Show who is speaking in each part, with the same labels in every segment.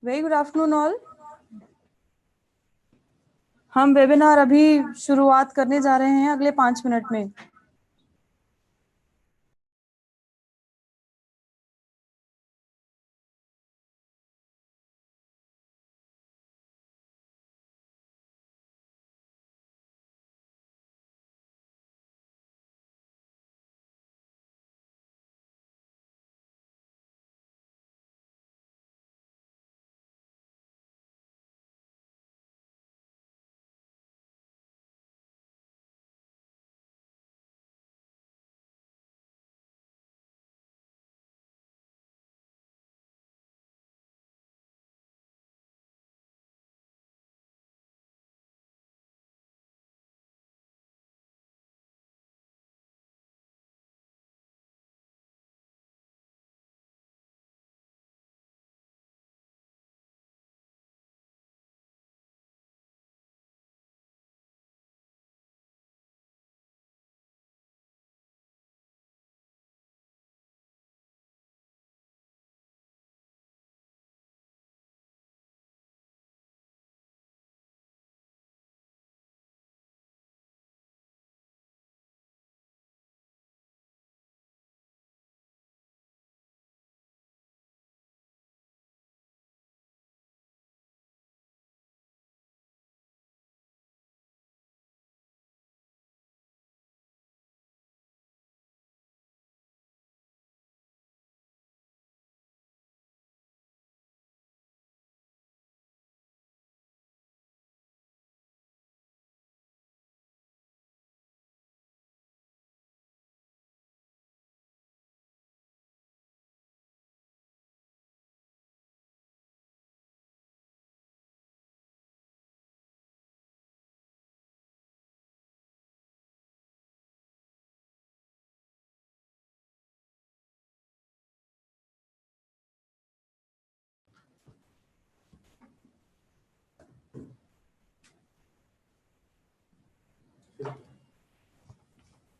Speaker 1: Very good afternoon all. हम webinar अभी शुरुआत करने जा रहे हैं अगले 5 मिनट में।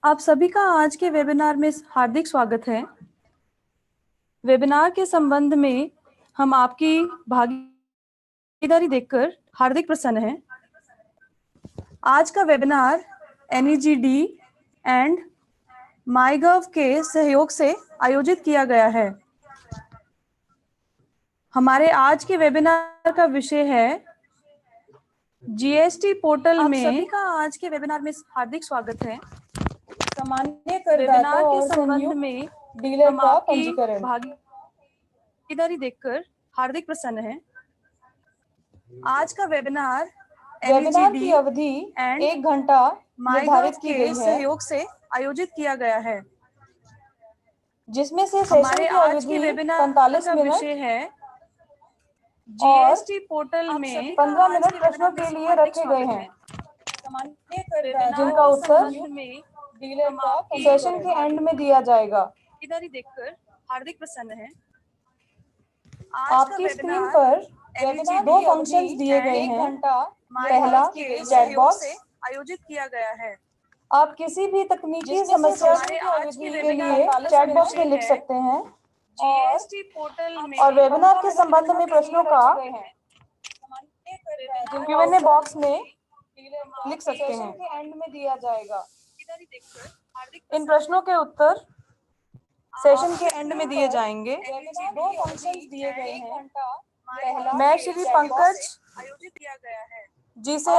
Speaker 1: आप सभी का आज के वेबिनार में हार्दिक स्वागत है। वेबिनार के संबंध में हम आपकी भागीदारी देखकर हार्दिक प्रसन्न हैं। आज का वेबिनार NEGD एंड माईगव के सहयोग से आयोजित किया गया है। हमारे आज के वेबिनार का विषय है GST पोर्टल में। आप सभी का आज के वेबिनार में हार्दिक स्वागत है।
Speaker 2: सामान्य करदाता
Speaker 1: के
Speaker 2: और
Speaker 1: संबंध में
Speaker 2: डीलर
Speaker 1: हम
Speaker 2: का
Speaker 1: आपकी
Speaker 2: पंजीकरण
Speaker 1: भागीदारी देखकर हार्दिक प्रसन्न हैं। आज का वेबिनार
Speaker 2: वेबिनार की अवधि
Speaker 1: एंड
Speaker 2: 1 घंटा निर्धारित की गई है,
Speaker 1: सहयोग से आयोजित किया गया है,
Speaker 2: जिसमें से सेशन
Speaker 1: हमारे
Speaker 2: की
Speaker 1: आज के
Speaker 2: अवधि
Speaker 1: वेबिनार
Speaker 2: 45
Speaker 1: का
Speaker 2: मिनट
Speaker 1: विषय है
Speaker 2: और
Speaker 1: GST पोर्टल में
Speaker 2: 15 मिनट प्रश्नों के लिए रखे गए हैं, जिनका उत्तर
Speaker 1: डीलर का
Speaker 2: सेशन के एंड में दिया जाएगा।
Speaker 1: भागीदारी देखकर हार्दिक प्रसन्न है।
Speaker 2: आपकी स्क्रीन पर वेबिनार 2 फंक्शंस दिए गए हैं। पहला चैट बॉक्स
Speaker 1: आयोजित किया गया है।
Speaker 2: आप किसी भी तकनीकी समस्या के लिए चैट बॉक्स में लिख सकते हैं
Speaker 1: GST पोर्टल में
Speaker 2: और वेबिनार के संबंध में प्रश्नों का Q&A बॉक्स में लिख सकते हैं। के एंड में दिया जाएगा। इन प्रश्नों के उत्तर सेशन के एंड में दिए जाएंगे। 2 फंक्शंस दिए गए हैं। पहला मैं श्री पंकज
Speaker 1: आयोजित किया गया है,
Speaker 2: जी से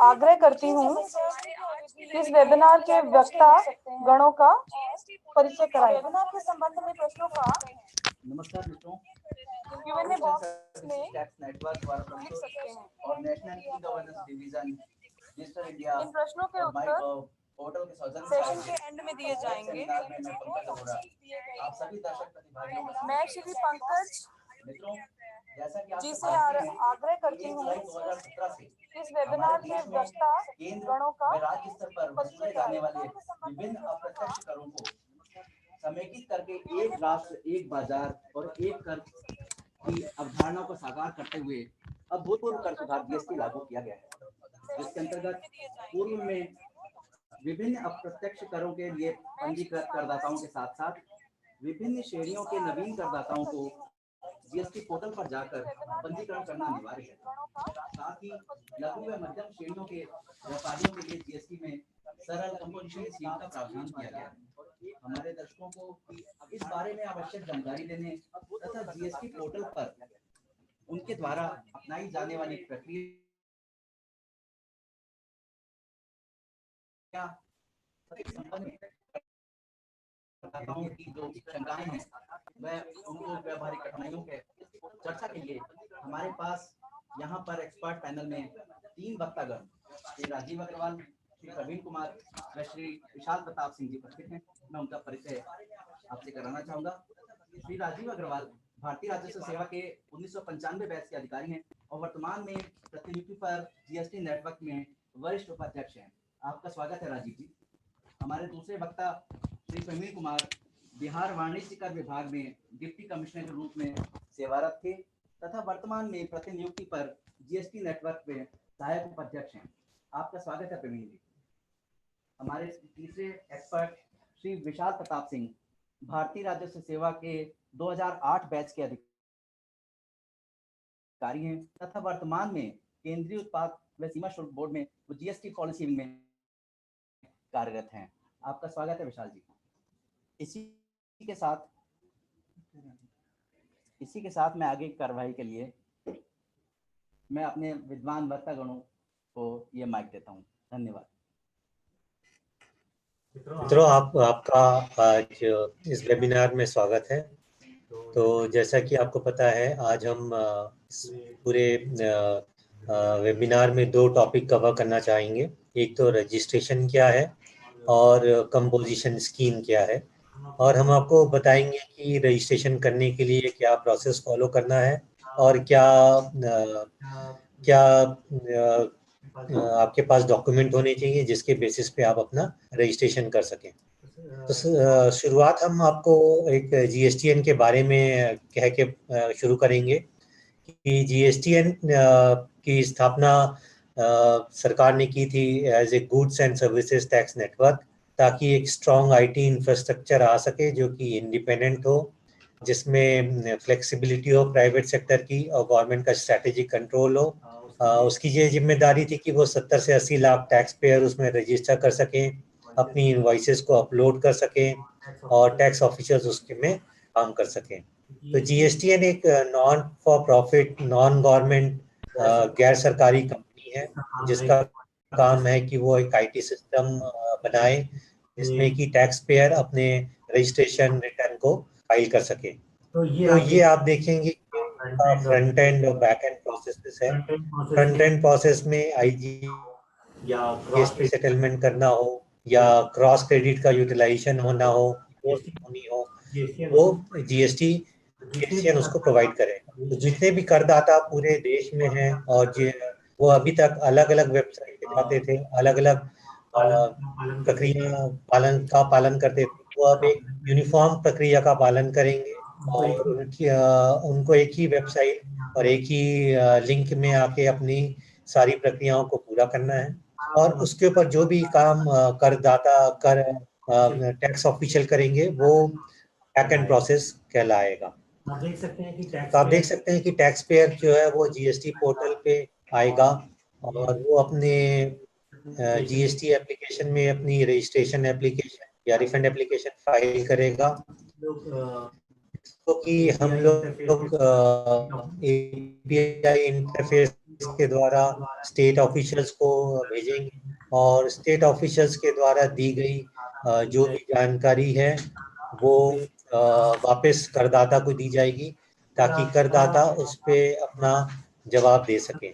Speaker 2: आग्रह करती हूँ इस वेबिनार के वक्ता गणों का परिचय कराएं। वेबिनार के संबंध में प्रश्नों का
Speaker 3: नमस्कार मित्रों,
Speaker 2: Q&A बॉक्स में
Speaker 3: टैक्स नेटवर्क द्वारा
Speaker 2: लिख सकते हैं
Speaker 3: और national e governance division digital India
Speaker 2: in प्रश्नों के
Speaker 3: और माई
Speaker 2: उत्तर
Speaker 3: पोर्टल के सौजन्य
Speaker 2: सेशन के एंड में दिए जाएंगे।
Speaker 3: सेमिनार में मैं पंकज अरोड़ा आप सभी दर्शक प्रतिभागियों का
Speaker 2: मैं श्री पंकज
Speaker 3: मित्रों, जैसा कि आप
Speaker 2: जी
Speaker 3: सब
Speaker 2: से
Speaker 3: जानते हैं,
Speaker 2: आग्रह करती
Speaker 3: 1
Speaker 2: हूँ
Speaker 3: जुलाई 2017 से
Speaker 2: इस वेबिनार के वक्ता
Speaker 3: केंद्र
Speaker 2: गणों का
Speaker 3: व राज्य स्तर पर वसूले जाने वाले विभिन्न अप्रत्यक्ष करों को समेकित करके एक राष्ट्र एक बाजार और एक कर की अवधारणा को साकार करते हुए अब भूतपूर्व कर सुधार GST लागू किया गया है, जिसके अंतर्गत पूर्व में विभिन्न अप्रत्यक्ष करों के लिए पंजीकृत करदाताओं के साथ साथ विभिन्न श्रेणियों के नवीन करदाताओं को जीएसटी पोर्टल पर जाकर पंजीकरण करना अनिवार्य है। साथ ही लघु व मध्यम श्रेणियों के व्यापारियों के लिए जीएसटी में सरल कंपोजिशन स्कीम का प्रावधान किया गया है। हमारे दर्शकों को इस बारे में आवश्यक जानकारी देने तथा जीएसटी पोर्टल पर उनके द्वारा अपनाई जाने वाली प्रक्रिया की जो शंकाएं हैं वह उनको व्यावहारिक कठिनाइयों के चर्चा के लिए हमारे पास यहाँ पर एक्सपर्ट पैनल में 3 वक्तागण श्री राजीव अग्रवाल, श्री प्रवीण कुमार व श्री विशाल प्रताप सिंह जी उपस्थित हैं। मैं उनका परिचय आपसे कराना चाहूंगा। श्री राजीव अग्रवाल भारतीय राजस्व सेवा के 1995 बैच के अधिकारी हैं और वर्तमान में प्रतिनियुक्ति पर जीएसटी नेटवर्क में वरिष्ठ उपाध्यक्ष हैं। आपका स्वागत है राजीव जी। हमारे दूसरे वक्ता श्री प्रवीण कुमार बिहार वाणिज्य कर विभाग में डिप्टी कमिश्नर के रूप में सेवारत थे तथा वर्तमान में प्रतिनियुक्ति पर जीएसटी नेटवर्क में सहायक उपाध्यक्ष हैं। आपका स्वागत है प्रवीण जी। हमारे तीसरे एक्सपर्ट श्री विशाल प्रताप सिंह भारतीय राजस्व सेवा के 2008 बैच के अधिकारी हैं तथा वर्तमान में केंद्रीय उत्पाद व सीमा शुल्क बोर्ड में जीएसटी पॉलिसी में कार्यरत हैं। आपका स्वागत है विशाल जी। इसी के साथ मैं आगे की कार्रवाई के लिए मैं अपने विद्वान वक्तागणों को ये माइक देता हूँ। धन्यवाद।
Speaker 4: मित्रों, आपका आज इस वेबिनार में स्वागत है। तो जैसा कि आपको पता है, आज हम पूरे वेबिनार में 2 टॉपिक कवर करना चाहेंगे। एक तो रजिस्ट्रेशन क्या है और कंपोजिशन स्कीम क्या है, और हम आपको बताएंगे कि रजिस्ट्रेशन करने के लिए क्या प्रोसेस फॉलो करना है और क्या आपके पास डॉक्यूमेंट होने चाहिए जिसके बेसिस पे आप अपना रजिस्ट्रेशन कर सकें। तो शुरुआत हम आपको एक जीएसटीएन के बारे में कह के शुरू करेंगे कि जीएसटीएन की स्थापना सरकार ने की थी as a goods and services tax network, ताकि एक स्ट्रॉन्ग आईटी इंफ्रास्ट्रक्चर आ सके जो कि इंडिपेंडेंट हो, जिसमें फ्लेक्सिबिलिटी हो प्राइवेट सेक्टर की और गवर्नमेंट का स्ट्रैटेजिक कंट्रोल हो। उसकी ये जिम्मेदारी थी कि वो 70 से 80 लाख टैक्स पेयर उसमें रजिस्टर कर सकें, अपनी इनवॉइसेस को अपलोड कर सकें और टैक्स ऑफिसर्स उसके में काम कर सकें। तो जीएसटीएन एक non for profit, non government, गैर सरकारी कंपनी है जिसका काम है कि वो एक आईटी सिस्टम बनाए जिसमें कि टैक्स पेयर अपने रजिस्ट्रेशन रिटर्न को फाइल कर सके। तो ये आप देखेंगे फ्रंट एंड और बैक एंड प्रोसेस है। फ्रंट एंड प्रोसेस में आईजी या जीएसटी सेटलमेंट करना हो या क्रॉस क्रेडिट का यूटिलाइजेशन होना हो, होनी हो, वो जीएसटीएन उसको प्रोवाइड करेगा। तो जितने भी करदाता पूरे देश में हैं और वो अभी तक अलग अलग वेबसाइट पे जाते थे, अलग अलग प्रक्रिया पालन करते थे, वो अब एक यूनिफॉर्म प्रक्रिया का पालन करेंगे और उनको एक ही वेबसाइट और एक ही लिंक में आके अपनी सारी प्रक्रियाओं को पूरा करना है। और उसके ऊपर जो भी काम करदाता टैक्स ऑफिशियल करेंगे वो बैक एंड प्रोसेस कहलाएगा। आप देख सकते हैं कि टैक्स पेयर जो है वो जीएसटी पोर्टल पे आएगा और वो अपने जीएसटी एप्लीकेशन में अपनी रजिस्ट्रेशन एप्लीकेशन या रिफंड एप्लीकेशन फाइल करेगा, तो कि हम लोग एपीआई इंटरफेस के द्वारा स्टेट ऑफिशियल्स को भेजेंगे और स्टेट ऑफिशियल्स के द्वारा दी गई जो भी जानकारी है वो वापस करदाता को दी जाएगी ताकि करदाता उस पे अपना जवाब दे सके।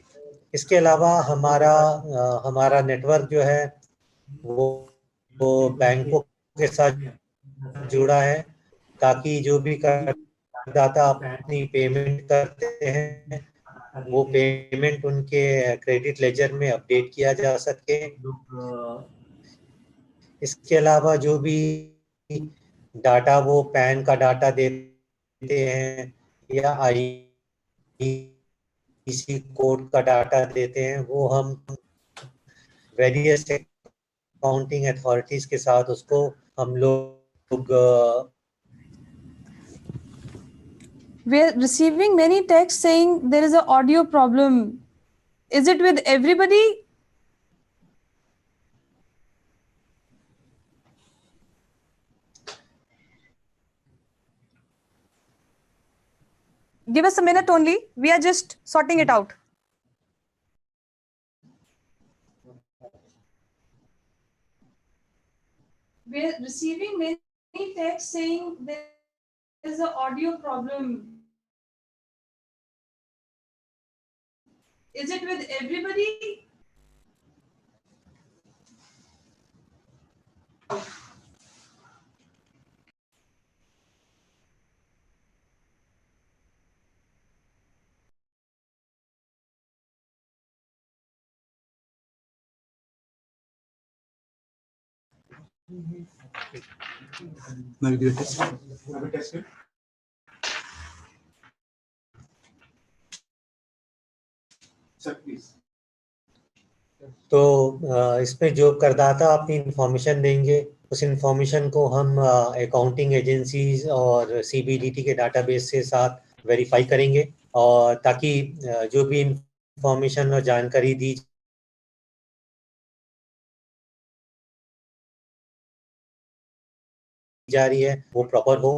Speaker 4: इसके अलावा हमारा नेटवर्क जो है वो बैंकों के साथ जुड़ा है ताकि जो भी करदाता अपनी पेमेंट करते हैं वो पेमेंट उनके क्रेडिट लेजर में अपडेट किया जा सके। इसके अलावा जो भी डाटा वो पैन का डाटा देते हैं या आईसी कोड का डाटा देते हैं वो हम वेरियस अकाउंटिंग अथॉरिटीज के साथ उसको हम लोग
Speaker 1: We're receiving many texts saying there is an audio problem. Is it with everybody? Give us a minute only. We are just sorting it out. We're receiving many texts saying there is an audio problem. Is it with everybody?
Speaker 5: Now you give a test. Have a test it. Sir, please.
Speaker 4: तो इसमें जो करदाता अपनी information देंगे, उस information को हम accounting agencies और सीबीडीटी के डाटाबेस से साथ वेरीफाई करेंगे, और ताकि जो भी इंफॉर्मेशन और जानकारी दी जा रही है वो प्रॉपर हो।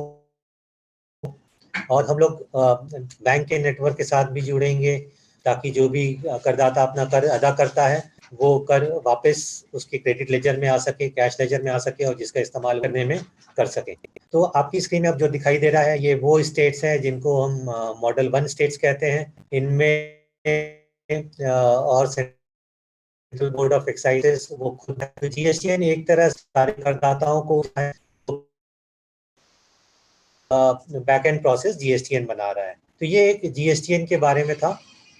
Speaker 4: और हम लोग बैंक के नेटवर्क के साथ भी जुड़ेंगे, ताकि जो भी करदाता अपना कर अदा करता है वो कर वापस उसके क्रेडिट लेजर में आ सके, कैश लेजर में आ सके, और जिसका इस्तेमाल करने में कर सके। तो आपकी स्क्रीन में अब जो दिखाई दे रहा है ये वो स्टेट्स हैं जिनको हम मॉडल 1 स्टेट्स कहते हैं। इनमें और सेंट्रल बोर्ड ऑफ एक्साइजेस वो खुद जीएसटीएन एक तरह सारे करदाताओं को बैक एंड प्रोसेस जीएसटीएन बना रहा है। तो ये एक जीएसटीएन के बारे में था।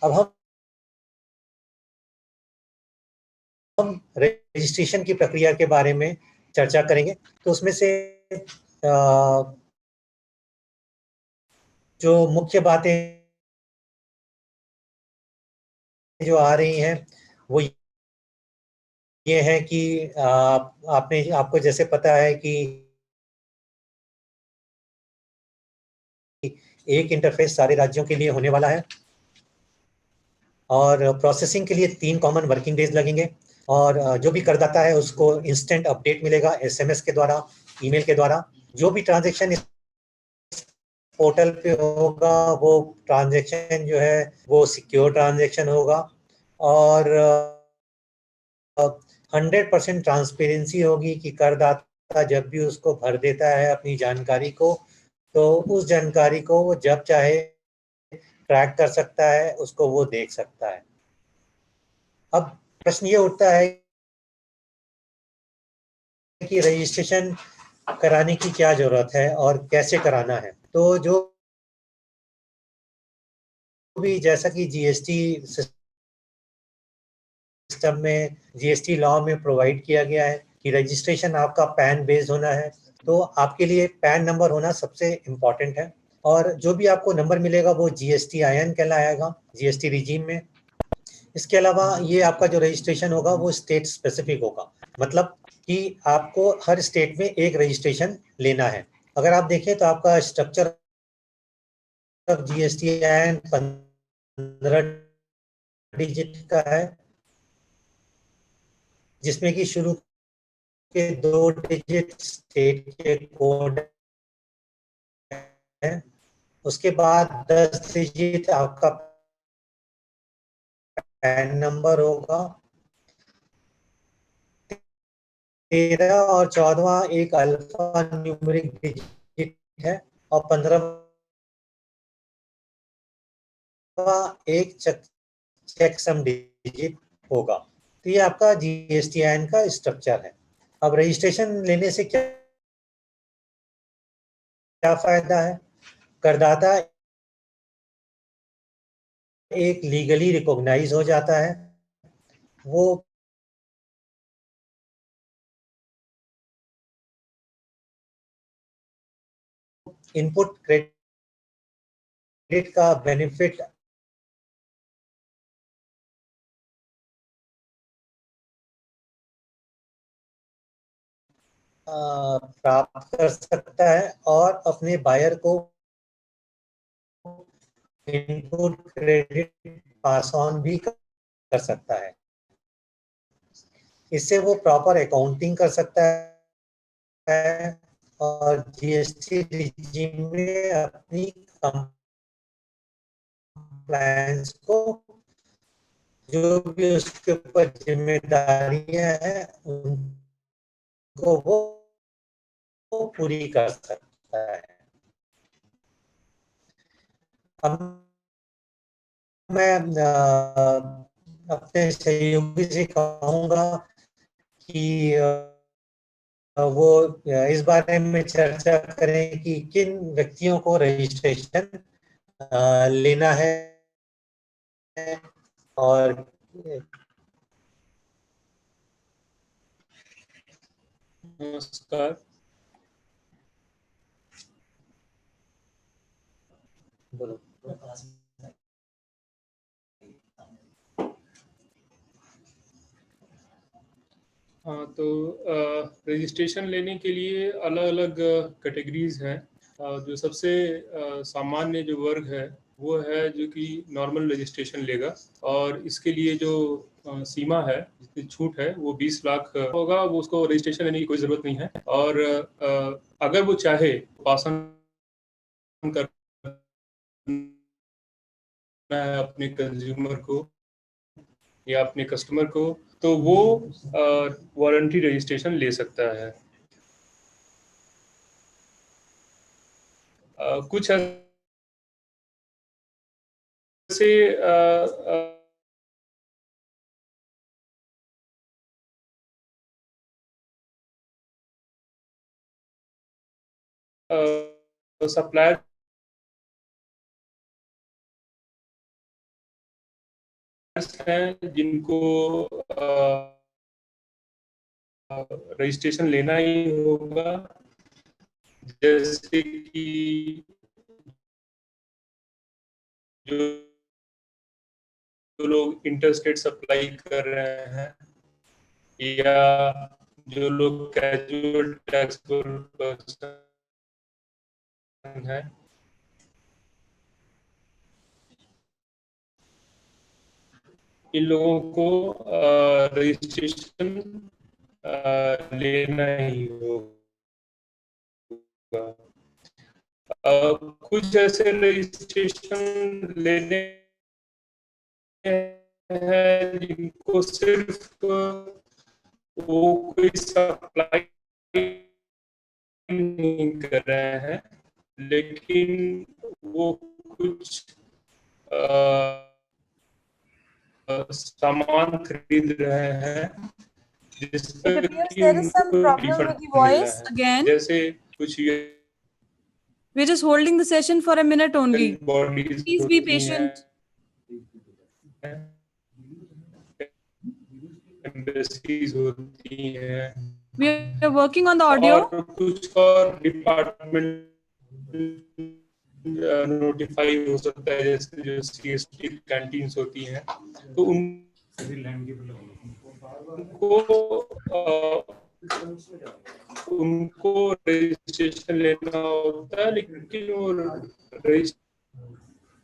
Speaker 4: अब हम रजिस्ट्रेशन की प्रक्रिया के बारे में चर्चा करेंगे। तो उसमें से जो मुख्य बातें जो आ रही हैं वो ये है कि आपको जैसे पता है कि एक इंटरफेस सारे राज्यों के लिए होने वाला है, और प्रोसेसिंग के लिए 3 कॉमन वर्किंग डेज लगेंगे, और जो भी करदाता है उसको इंस्टेंट अपडेट मिलेगा एसएमएस के द्वारा, ईमेल के द्वारा। जो भी ट्रांजैक्शन इस पोर्टल पे होगा वो ट्रांजैक्शन जो है वो सिक्योर ट्रांजैक्शन होगा, और 100% ट्रांसपेरेंसी होगी कि करदाता जब भी उसको भर देता है अपनी जानकारी को, तो उस जानकारी को वो जब चाहे ट्रैक कर सकता है, उसको वो देख सकता है। अब प्रश्न ये उठता है कि रजिस्ट्रेशन कराने की क्या जरूरत है और कैसे कराना है। तो जो भी जैसा कि जीएसटी सिस्टम में, जीएसटी लॉ में प्रोवाइड किया गया है कि रजिस्ट्रेशन आपका पैन बेस्ड होना है, तो आपके लिए पैन नंबर होना सबसे इम्पोर्टेंट है, और जो भी आपको नंबर मिलेगा वो GSTIN कहलाएगा जीएसटी रिजीम में। इसके अलावा ये आपका जो रजिस्ट्रेशन होगा वो स्टेट स्पेसिफिक होगा, मतलब कि आपको हर स्टेट में एक रजिस्ट्रेशन लेना है। अगर आप देखें तो आपका स्ट्रक्चर ऑफ GSTIN 15 डिजिट का है, जिसमें कि शुरू के 2 डिजिट स्टेट के कोड है, उसके बाद 10 डिजिट आपका पैन नंबर होगा, 13 और 14वां एक अल्फा न्यूमेरिक डिजिट है, और 15वां एक चेकसम डिजिट होगा। तो ये आपका GSTIN का स्ट्रक्चर है। अब रजिस्ट्रेशन लेने से क्या फायदा है? करदाता एक लीगली रिकॉग्नाइज हो जाता है, वो इनपुट क्रेडिट का बेनिफिट प्राप्त कर सकता है, और अपने बायर को इनपुट क्रेडिट पास ऑन भी कर सकता है। इससे वो प्रॉपर अकाउंटिंग कर सकता है और जीएसटी रिजीम में अपनी कंप्लायंस को, जो भी उसके ऊपर जिम्मेदारियां हैं, उनको वो पूरी कर सकता है। अब मैं अपने सहयोगी से कहूँगा कि वो इस बारे में चर्चा करें कि किन व्यक्तियों को रजिस्ट्रेशन लेना है और
Speaker 6: नमस्कार।
Speaker 4: बोलो।
Speaker 6: हाँ, तो रजिस्ट्रेशन लेने के लिए अलग अलग कैटेगरीज हैं। जो सबसे सामान्य जो वर्ग है वो है जो कि नॉर्मल रजिस्ट्रेशन लेगा, और इसके लिए जो सीमा है, जितनी छूट है वो 20 लाख होगा। वो उसको रजिस्ट्रेशन लेने की कोई ज़रूरत नहीं है, और अगर वो चाहे पास ऑन करना है अपने कंज्यूमर को या अपने कस्टमर को, तो वो वारंटी रजिस्ट्रेशन ले सकता है। कुछ ऐसे सप्लायर हैं जिनको रजिस्ट्रेशन लेना ही होगा, जैसे कि जो लोग इंटरस्टेट सप्लाई कर रहे हैं, या जो लोग कैजुअल टैक्सेबल पर्सन है, इन लोगों को रजिस्ट्रेशन लेना ही होगा। कुछ ऐसे रजिस्ट्रेशन लेने हैं जिनको सिर्फ वो कोई सप्लाई नहीं कर रहे हैं, लेकिन वो कुछ सामान खरीद रहे हैं जिस
Speaker 1: It
Speaker 6: पर
Speaker 1: appears
Speaker 6: कि
Speaker 1: there is some
Speaker 6: उनको
Speaker 1: problem with
Speaker 6: रिफंड
Speaker 1: the
Speaker 6: मिल रहा
Speaker 1: voice
Speaker 6: है।
Speaker 1: again.
Speaker 6: जैसे कुछ
Speaker 1: We're just holding the session for a minute only.
Speaker 6: Bodies
Speaker 1: Please be
Speaker 6: होती हैं,
Speaker 1: patient.
Speaker 6: एम्बेसीज होती हैं,
Speaker 1: We are working on the audio.
Speaker 6: और कुछ और डिपार्टमेंट नोटिफाई हो सकता है, जैसे जो सीएसटी कैंटीन्स होती हैं, तो उनको रजिस्ट्रेशन लेना होता है, लेकिन वो रजिस्ट्रेशन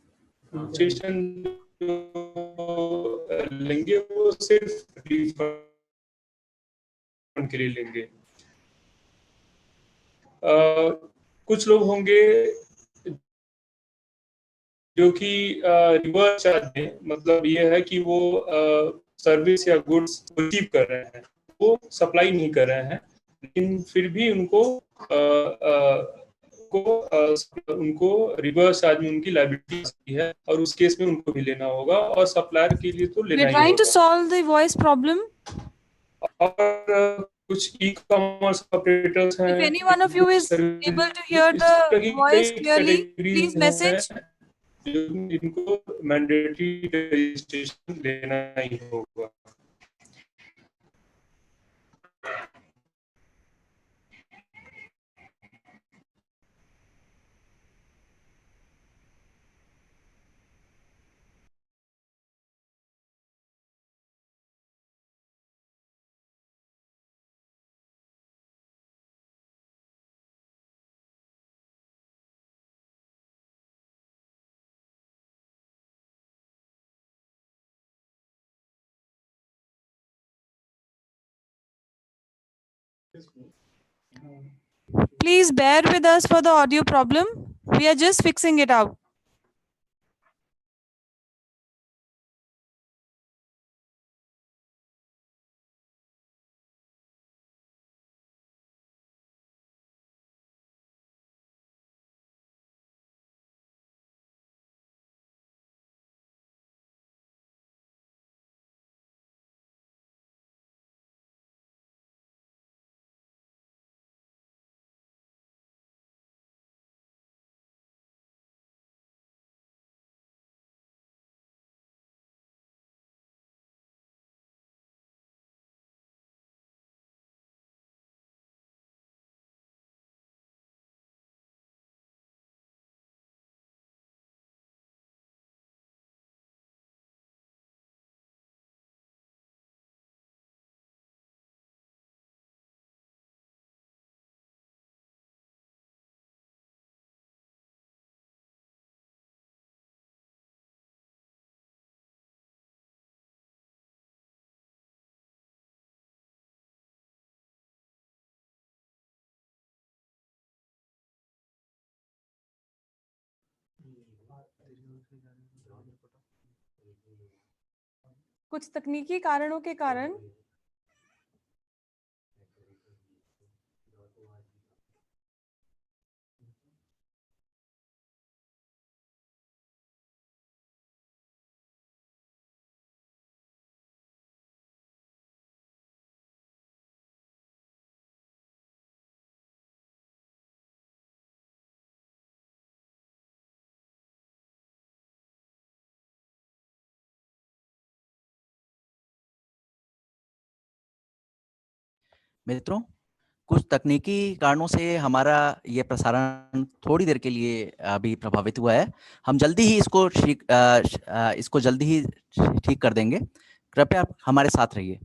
Speaker 6: लेंगे वो सिर्फ रिफंड के लिए लेंगे। कुछ लोग होंगे जो कि रिवर्स चार्ज में, मतलब ये है कि वो सर्विस या गुड्स रिसीव कर रहे हैं, वो सप्लाई नहीं कर रहे हैं, लेकिन फिर भी उनको उनको रिवर्स चार्ज में उनकी लायबिलिटी आती है, और उस केस में उनको भी लेना होगा, और सप्लायर के लिए तो लेना
Speaker 1: We're
Speaker 6: ही
Speaker 1: trying to
Speaker 6: होगा।
Speaker 1: solve the voice problem.
Speaker 6: और कुछ ई कॉमर्स ऑपरेटर्स हैं,
Speaker 1: If any one of you is able to hear
Speaker 6: इस
Speaker 1: the
Speaker 6: तरह की
Speaker 1: voice
Speaker 6: कई
Speaker 1: clearly,
Speaker 6: कैटेगरीज
Speaker 1: please
Speaker 6: हैं
Speaker 1: message.
Speaker 6: जिनको मैंडेटरी रजिस्ट्रेशन लेना ही होगा।
Speaker 1: Please bear with us for the audio problem. We are just fixing it out. कुछ तकनीकी कारणों के कारण
Speaker 7: मित्रों, कुछ तकनीकी कारणों से हमारा ये प्रसारण थोड़ी देर के लिए अभी प्रभावित हुआ है। हम जल्दी ही इसको जल्दी ही ठीक कर देंगे। कृपया आप हमारे साथ रहिए।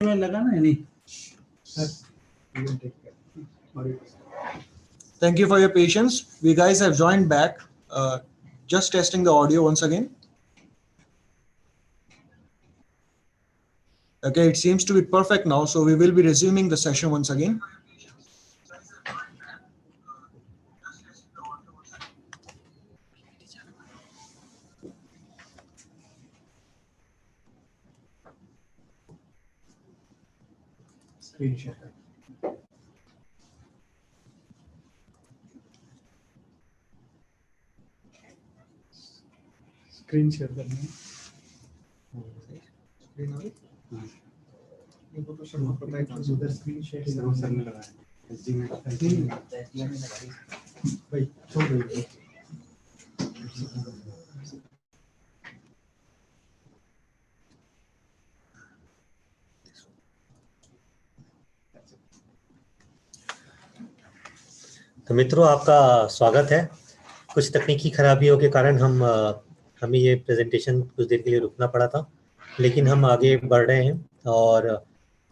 Speaker 5: में लगा ना नहीं
Speaker 8: Thank you for your patience. We guys have joined back. Just testing the audio once again. Okay, it seems to be perfect now, so we will be resuming the session once again.
Speaker 5: Screen share
Speaker 6: screen share करना है।
Speaker 5: उधर screen share sir ने लगाया SD में भाई छोड़ दो
Speaker 4: तो मित्रों, आपका स्वागत है। कुछ तकनीकी खराबियों के कारण हमें ये प्रेजेंटेशन कुछ देर के लिए रुकना पड़ा था, लेकिन हम आगे बढ़ रहे हैं और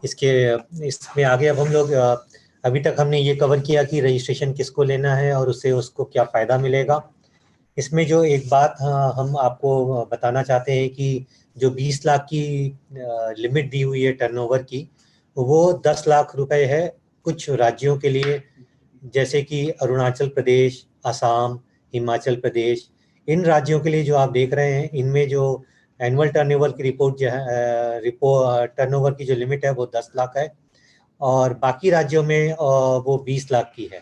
Speaker 4: इसमें आगे अब हम लोग अभी तक हमने ये कवर किया कि रजिस्ट्रेशन किसको लेना है और उसको क्या फ़ायदा मिलेगा। इसमें जो एक बात हम आपको बताना चाहते हैं कि जो 20 लाख की लिमिट दी हुई है टर्नओवर की, वो 10 लाख रुपए है कुछ राज्यों के लिए, जैसे कि अरुणाचल प्रदेश, असम, हिमाचल प्रदेश। इन राज्यों के लिए जो आप देख रहे हैं, इनमें जो एनुअल टर्नओवर की रिपोर्ट जो है टर्नओवर की जो लिमिट है वो 10 लाख है और बाकी राज्यों में वो 20 लाख की है।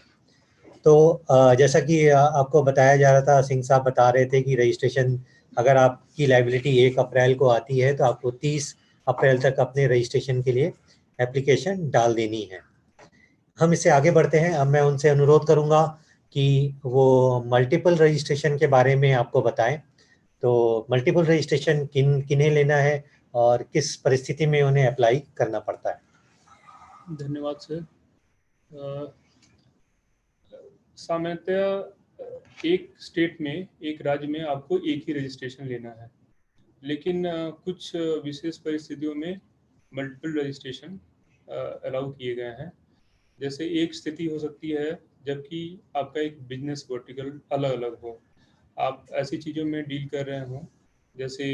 Speaker 4: तो जैसा कि आपको बताया जा रहा था, सिंह साहब बता रहे थे कि रजिस्ट्रेशन अगर आपकी लायबिलिटी 1 अप्रैल को आती है तो आपको 30 अप्रैल तक अपने रजिस्ट्रेशन के लिए एप्लीकेशन डाल देनी है। हम इससे आगे बढ़ते हैं। अब मैं उनसे अनुरोध करूंगा कि वो मल्टीपल रजिस्ट्रेशन के बारे में आपको बताएं। तो मल्टीपल रजिस्ट्रेशन किन्हें लेना है और किस परिस्थिति में उन्हें अप्लाई करना पड़ता है।
Speaker 6: धन्यवाद सर। सामान्यतः एक स्टेट में, एक राज्य में आपको एक ही रजिस्ट्रेशन लेना है, लेकिन कुछ विशेष परिस्थितियों में मल्टीपल रजिस्ट्रेशन अलाउ किए गए हैं। जैसे एक स्थिति हो सकती है जबकि आपका एक बिजनेस वर्टिकल अलग अलग हो, आप ऐसी चीज़ों में डील कर रहे हों, जैसे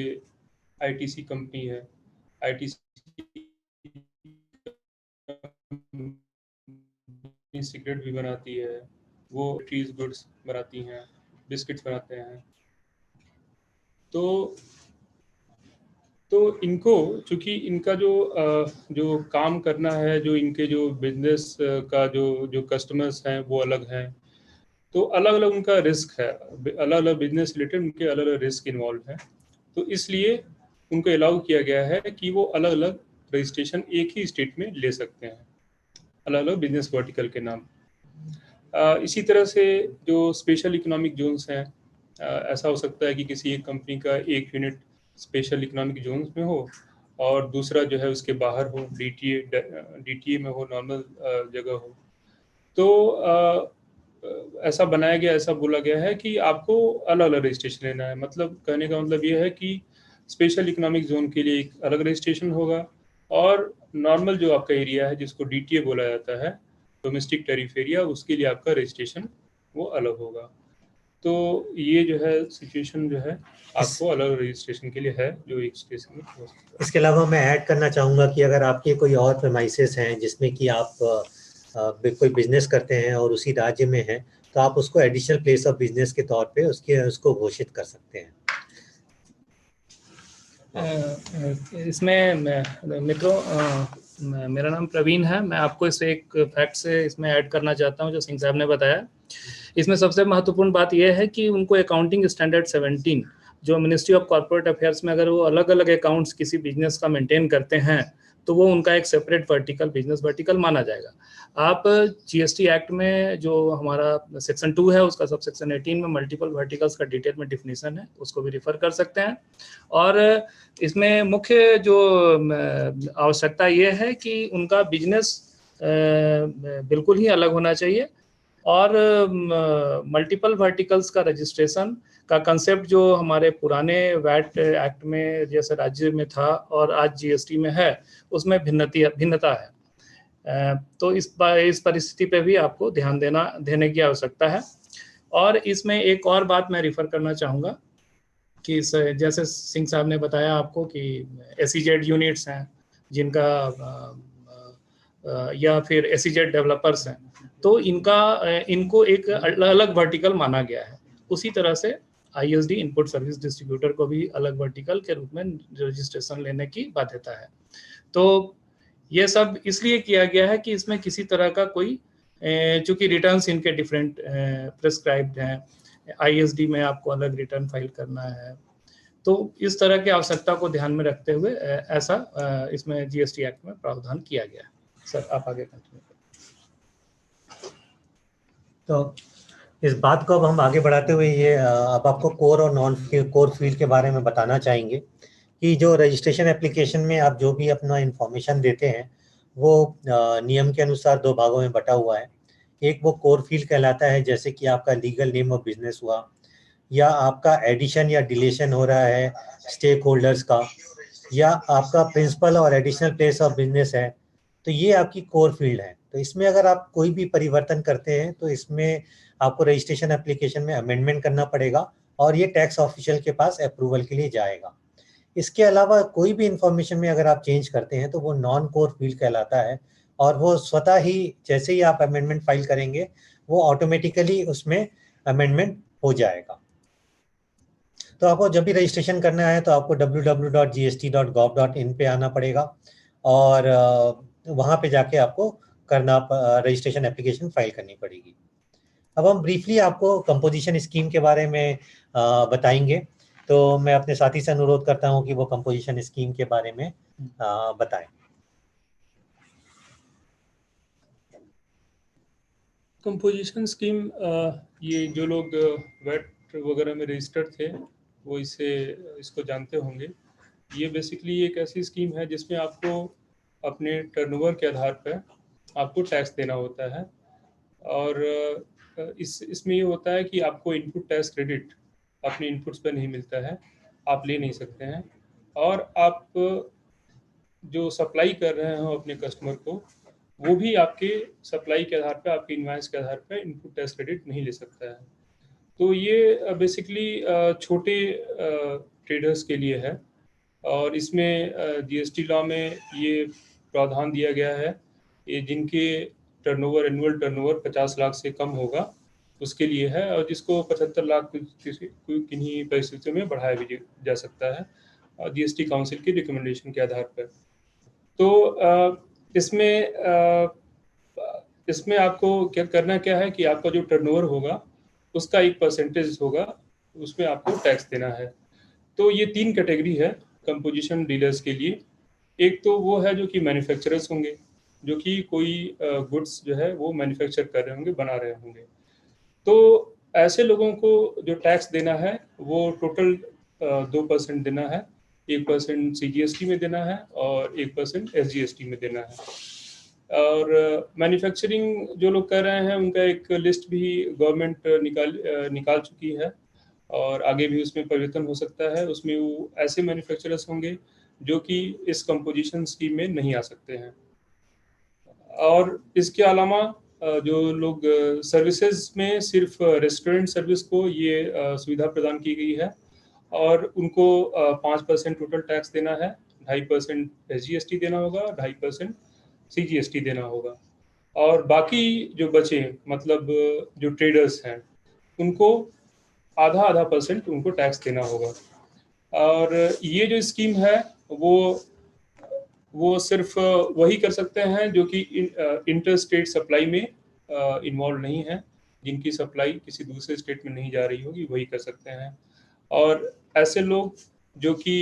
Speaker 6: आईटीसी कंपनी है, आईटीसी सिगरेट भी बनाती है, वो ट्रीज गुड्स बनाती हैं, बिस्किट्स बनाते हैं। तो इनको, चूँकि इनका जो काम करना है, जो इनके जो बिजनेस का जो कस्टमर्स हैं वो अलग हैं, तो अलग अलग उनका रिस्क है, अलग अलग बिजनेस रिलेटेड उनके अलग अलग रिस्क इन्वॉल्व हैं। तो इसलिए उनको अलाउ किया गया है कि वो अलग अलग रजिस्ट्रेशन एक ही स्टेट में ले सकते हैं, अलग अलग बिजनेस वर्टिकल के नाम। इसी तरह से जो स्पेशल इकोनॉमिक जोन्स हैं, ऐसा हो सकता है कि किसी एक कंपनी का एक यूनिट स्पेशल इकोनॉमिक जोन्स में हो और दूसरा जो है उसके बाहर हो, डीटीए में हो, नॉर्मल जगह हो। तो ऐसा बनाया गया, ऐसा बोला गया है कि आपको अलग अलग रजिस्ट्रेशन लेना है। मतलब कहने का मतलब ये है कि स्पेशल इकोनॉमिक जोन के लिए एक अलग रजिस्ट्रेशन होगा और नॉर्मल जो आपका एरिया है जिसको डीटीए बोला जाता है, डोमेस्टिक टैरिफ एरिया, उसके लिए आपका रजिस्ट्रेशन वो अलग होगा। तो ये जो है सिचुएशन जो है आपको अलग रजिस्ट्रेशन के लिए है, जो एक स्टेशन में हो सकता है।
Speaker 4: इसके अलावा मैं ऐड करना चाहूँगा कि अगर आपके कोई और प्रेमाइसेस हैं जिसमें कि आप कोई बिजनेस करते हैं और उसी राज्य में हैं, तो आप उसको एडिशनल प्लेस ऑफ बिजनेस के तौर पे उसको घोषित कर सकते हैं।
Speaker 9: इसमें मित्रों, मेरा नाम प्रवीण है। मैं आपको इसे एक फैक्ट से इसमें ऐड करना चाहता हूं जो सिंह साहब ने बताया। इसमें सबसे महत्वपूर्ण बात यह है कि उनको अकाउंटिंग स्टैंडर्ड 17 जो मिनिस्ट्री ऑफ कॉर्पोरेट अफेयर्स में, अगर वो अलग अलग अकाउंट्स किसी बिजनेस का मेंटेन करते हैं तो वो उनका एक सेपरेट वर्टिकल, बिजनेस वर्टिकल माना जाएगा। आप जीएसटी एक्ट में जो हमारा सेक्शन 2 है उसका सब सेक्शन 18 में मल्टीपल वर्टिकल्स का डिटेल में डिफिनीशन है, उसको भी रिफर कर सकते हैं। और इसमें मुख्य जो आवश्यकता ये है कि उनका बिजनेस बिल्कुल ही अलग होना चाहिए और मल्टीपल वर्टिकल्स का रजिस्ट्रेशन का कंसेप्ट जो हमारे पुराने वैट एक्ट में जैसे राज्य में था और आज जीएसटी में है, उसमें भिन्नता है। तो इस परिस्थिति पे भी आपको ध्यान देने की आवश्यकता है। और इसमें एक और बात मैं रिफर करना चाहूँगा कि जैसे सिंह साहब ने बताया आपको कि एसीजेड यूनिट्स हैं जिनका या फिर एसीजेड डेवलपर्स हैं, तो इनको एक अलग वर्टिकल माना गया है। उसी तरह से आईएसडी इनपुट सर्विस डिस्ट्रीब्यूटर को भी अलग वर्टिकल के रूप में रजिस्ट्रेशन लेने की बाध्यता है। तो ये सब इसलिए किया गया है कि इसमें किसी तरह का कोई, चूंकि रिटर्न्स इनके डिफरेंट प्रिस्क्राइब्ड हैं, आईएसडी में आपको अलग रिटर्न फाइल करना है, तो इस तरह की आवश्यकता को ध्यान में रखते हुए ऐसा इसमें जीएसटी एक्ट में प्रावधान किया गया है। सर आप आगे कंटिन्यू करें।
Speaker 4: तो इस बात को अब हम आगे बढ़ाते हुए ये अब आपको कोर और नॉन कोर फील्ड के बारे में बताना चाहेंगे कि जो रजिस्ट्रेशन एप्लीकेशन में आप जो भी अपना इंफॉर्मेशन देते हैं वो नियम के अनुसार 2 भागों में बटा हुआ है। एक वो कोर फील्ड कहलाता है, जैसे कि आपका लीगल नेम ऑफ बिजनेस हुआ, या आपका एडिशन या डिलीशन हो रहा है स्टेक होल्डर्स का, या आपका प्रिंसिपल और एडिशनल प्लेस ऑफ बिजनेस है, तो ये आपकी कोर फील्ड है। तो इसमें अगर आप कोई भी परिवर्तन करते हैं तो इसमें आपको रजिस्ट्रेशन एप्लीकेशन में अमेंडमेंट करना पड़ेगा और ये टैक्स ऑफिशियल के पास अप्रूवल के लिए जाएगा। इसके अलावा कोई भी इंफॉर्मेशन में अगर आप चेंज करते हैं तो वो नॉन कोर फील्ड कहलाता है, और वो स्वतः ही जैसे ही आप अमेंडमेंट फाइल करेंगे वो ऑटोमेटिकली उसमें अमेंडमेंट हो जाएगा। तो आपको जब भी रजिस्ट्रेशन करना है तो आपको www.gst.gov.in पे आना पड़ेगा और वहाँ पे जाके आपको रजिस्ट्रेशन एप्लीकेशन फाइल करनी पड़ेगी। अब हम ब्रीफली आपको कंपोजिशन स्कीम के बारे में बताएंगे, तो मैं अपने साथी से अनुरोध करता हूं कि वो कंपोजिशन स्कीम के बारे में बताएं।
Speaker 6: कंपोजिशन स्कीम, ये जो लोग वैट वगैरह में रजिस्टर्ड थे वो इसको जानते होंगे। ये बेसिकली एक ऐसी स्कीम है जिसमें आपको अपने टर्नओवर के आधार पर आपको टैक्स देना होता है, और इसमें ये होता है कि आपको इनपुट टैक्स क्रेडिट अपने इनपुट्स पर नहीं मिलता है, आप ले नहीं सकते हैं, और आप जो सप्लाई कर रहे हो अपने कस्टमर को वो भी आपके सप्लाई के आधार पर, आपके इनवॉइस के आधार पर इनपुट टैक्स क्रेडिट नहीं ले सकता है। तो ये बेसिकली छोटे ट्रेडर्स के लिए है, और इसमें जीएसटी लॉ में ये प्रावधान दिया गया है, ये जिनके टर्नओवर एनुअल टर्नओवर 50 लाख से कम होगा उसके लिए है, और जिसको 75 लाख किन्हीं परिस्थितियों में बढ़ाया भी जा सकता है जीएसटी काउंसिल की रिकमेंडेशन के आधार पर। तो इसमें आपको क्या करना है कि आपका जो टर्नओवर होगा उसका एक परसेंटेज होगा, उसमें आपको टैक्स देना है। तो ये 3 कैटेगरी है कंपोजिशन डीलर्स के लिए। एक तो वो है जो कि मैन्युफैक्चरर्स होंगे, जो कि कोई गुड्स जो है वो मैन्युफैक्चर कर रहे होंगे, बना रहे होंगे। तो ऐसे लोगों को जो टैक्स देना है वो टोटल 2% देना है, 1% सीजीएसटी में देना है और 1% एसजीएसटी में देना है। और मैन्युफैक्चरिंग जो लोग कर रहे हैं उनका एक लिस्ट भी गवर्नमेंट निकाल चुकी है, और आगे भी उसमें परिवर्तन हो सकता है। उसमें वो ऐसे मैन्युफैक्चरर्स होंगे जो कि इस कंपोजिशन स्कीम में नहीं आ सकते हैं। और इसके अलावा जो लोग सर्विसेज में सिर्फ रेस्टोरेंट सर्विस को ये सुविधा प्रदान की गई है, और उनको 5% टोटल टैक्स देना है, 2.5% एसजीएसटी देना होगा, 2.5% सीजीएसटी देना होगा, और बाकी जो बचे मतलब जो ट्रेडर्स हैं उनको आधा % उनको टैक्स देना होगा। और ये जो स्कीम है वो सिर्फ वही कर सकते हैं जो कि इंटर स्टेट सप्लाई में इन्वॉल्व नहीं है, जिनकी सप्लाई किसी दूसरे स्टेट में नहीं जा रही होगी वही कर सकते हैं। और ऐसे लोग जो कि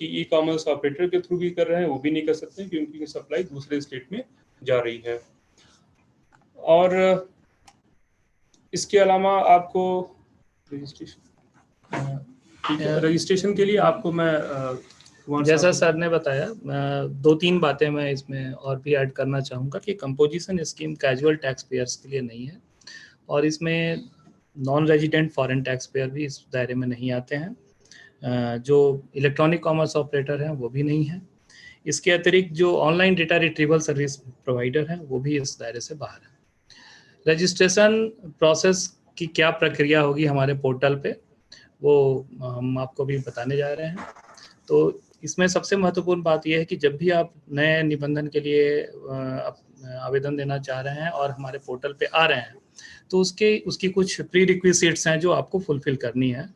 Speaker 6: ई कॉमर्स ऑपरेटर के थ्रू भी कर रहे हैं वो भी नहीं कर सकते क्योंकि उनकी सप्लाई दूसरे स्टेट में जा रही है। और इसके अलावा आपको रजिस्ट्रेशन के लिए आपको मैं
Speaker 9: जैसा सर ने बताया 2-3 बातें मैं इसमें और भी ऐड करना चाहूँगा कि composition scheme casual tax payers के लिए नहीं है, और इसमें non resident foreign tax payer भी इस दायरे में नहीं आते हैं। जो इलेक्ट्रॉनिक कॉमर्स ऑपरेटर हैं वो भी नहीं है। इसके अतिरिक्त जो online data retrieval service provider हैं वो भी इस दायरे से बाहर है। रजिस्ट्रेशन प्रोसेस की क्या प्रक्रिया होगी हमारे पोर्टल पे, वो हम आपको भी बताने जा रहे हैं। तो इसमें सबसे महत्वपूर्ण बात यह है कि जब भी आप नए निबंधन के लिए आवेदन देना चाह रहे हैं और हमारे पोर्टल पे आ रहे हैं, तो उसकी कुछ प्री रिक्विजिट्स हैं जो आपको फुलफिल करनी है।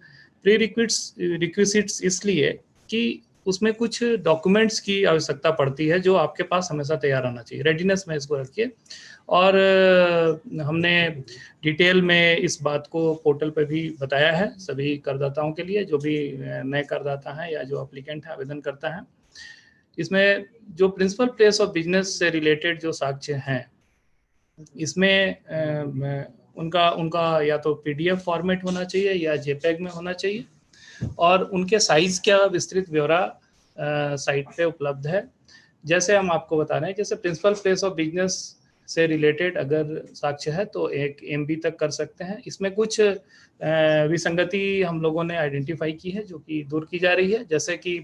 Speaker 9: प्री रिक्विजिट्स इसलिए कि उसमें कुछ डॉक्यूमेंट्स की आवश्यकता पड़ती है जो आपके पास हमेशा तैयार आना चाहिए। रेडीनेस में इसको रखिए। और हमने डिटेल में इस बात को पोर्टल पे भी बताया है सभी करदाताओं के लिए, जो भी नए करदाता हैं या जो एप्लीकेंट है आवेदन करता है। इसमें जो प्रिंसिपल प्लेस ऑफ बिजनेस से रिलेटेड जो साक्ष्य हैं, इसमें उनका या तो पीडीएफ फॉर्मेट होना चाहिए या जेपीईजी में होना चाहिए, और उनके साइज का विस्तृत ब्यौरा साइट पे उपलब्ध है। जैसे हम आपको बता रहे हैं, जैसे प्रिंसिपल प्लेस ऑफ बिजनेस से रिलेटेड अगर साक्ष्य है तो 1 MB तक कर सकते हैं। इसमें कुछ विसंगति हम लोगों ने आइडेंटिफाई की है जो कि दूर की जा रही है। जैसे कि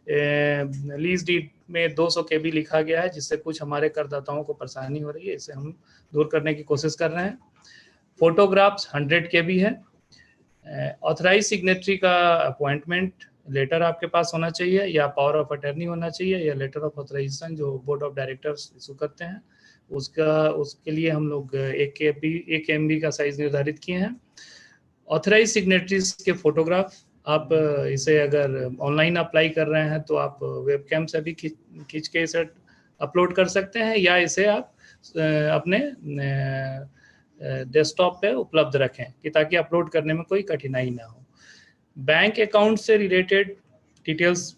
Speaker 9: लीज डीड में 200 KB लिखा गया है, जिससे कुछ हमारे करदाताओं को परेशानी हो रही है, इसे हम दूर करने की कोशिश कर रहे हैं। फोटोग्राफ्स 100 KB है। ऑथराइज सिग्नेटरी का अपॉइंटमेंट लेटर आपके पास होना चाहिए, या पावर ऑफ अटर्नी होना चाहिए, या लेटर ऑफ ऑथराइजेशन जो बोर्ड ऑफ डायरेक्टर्स इशू करते हैं उसके लिए हम लोग 1 MB का साइज निर्धारित किए हैं। ऑथराइज सिग्नेटरीज के फोटोग्राफ आप इसे अगर ऑनलाइन अप्लाई कर रहे हैं तो आप वेबकैम से भी खींच के इसे अपलोड कर सकते हैं, या इसे आप अपने डेस्कटॉप पे उपलब्ध रखें कि ताकि अपलोड करने में कोई कठिनाई ना हो। बैंक अकाउंट से रिलेटेड डिटेल्स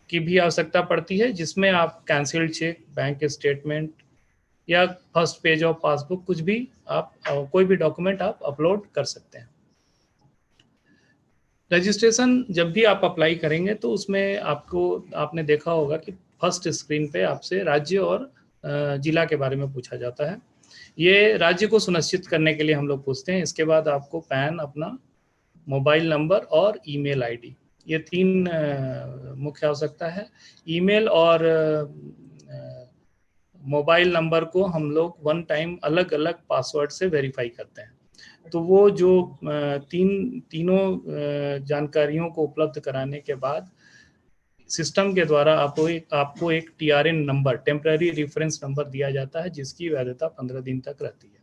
Speaker 9: की भी आवश्यकता पड़ती है, जिसमें आप कैंसिल्ड चेक, बैंक स्टेटमेंट या फर्स्ट पेज ऑफ पासबुक, कुछ भी आप कोई भी डॉक्यूमेंट आप अपलोड कर सकते हैं। रजिस्ट्रेशन जब भी आप अप्लाई करेंगे तो उसमें आपने देखा होगा कि फर्स्ट स्क्रीन पे आपसे राज्य और जिला के बारे में पूछा जाता है। ये राज्य को सुनिश्चित करने के लिए हम लोग पूछते हैं। इसके बाद आपको पैन, अपना मोबाइल नंबर और ईमेल आईडी, ये 3 मुख्य आवश्यकता है। ईमेल और मोबाइल नंबर को हम लोग 1 टाइम अलग अलग पासवर्ड से वेरीफाई करते हैं। तो वो जो तीनों जानकारियों को उपलब्ध कराने के बाद सिस्टम के द्वारा आपको एक TRN number, temporary reference number दिया जाता है, जिसकी वैधता 15 दिन तक रहती है।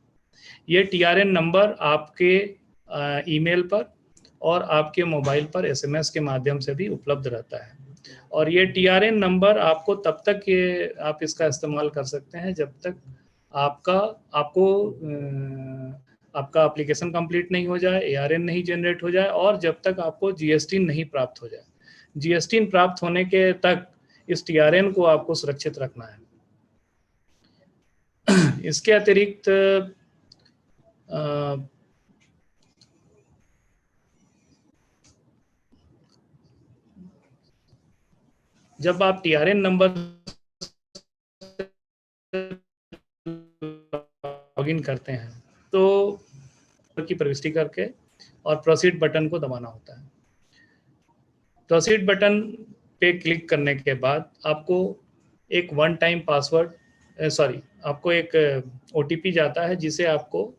Speaker 9: ये TRN नंबर आपके ईमेल पर और आपके मोबाइल पर SMS के माध्यम से भी उपलब्ध रहता है। और ये TRN नंबर आपको तब तक आप इसका इस्तेमाल कर सकते हैं जब तक आपका एप्लीकेशन कंप्लीट नहीं हो जाए, ARN नहीं जनरेट हो जाए, और जब तक आपको GST नहीं प्राप्त हो जाए। GST प्राप्त होने के तक इस TRN को आपको सुरक्षित रखना है। इसके अतिरिक्त जब आप TRN नंबर लॉगिन करते हैं तो की प्रविष्टि करके और प्रोसीड बटन को दबाना होता है। प्रोसीड बटन पे क्लिक करने के बाद आपको एक 1 टाइम आपको एक OTP जाता है, जिसे आपको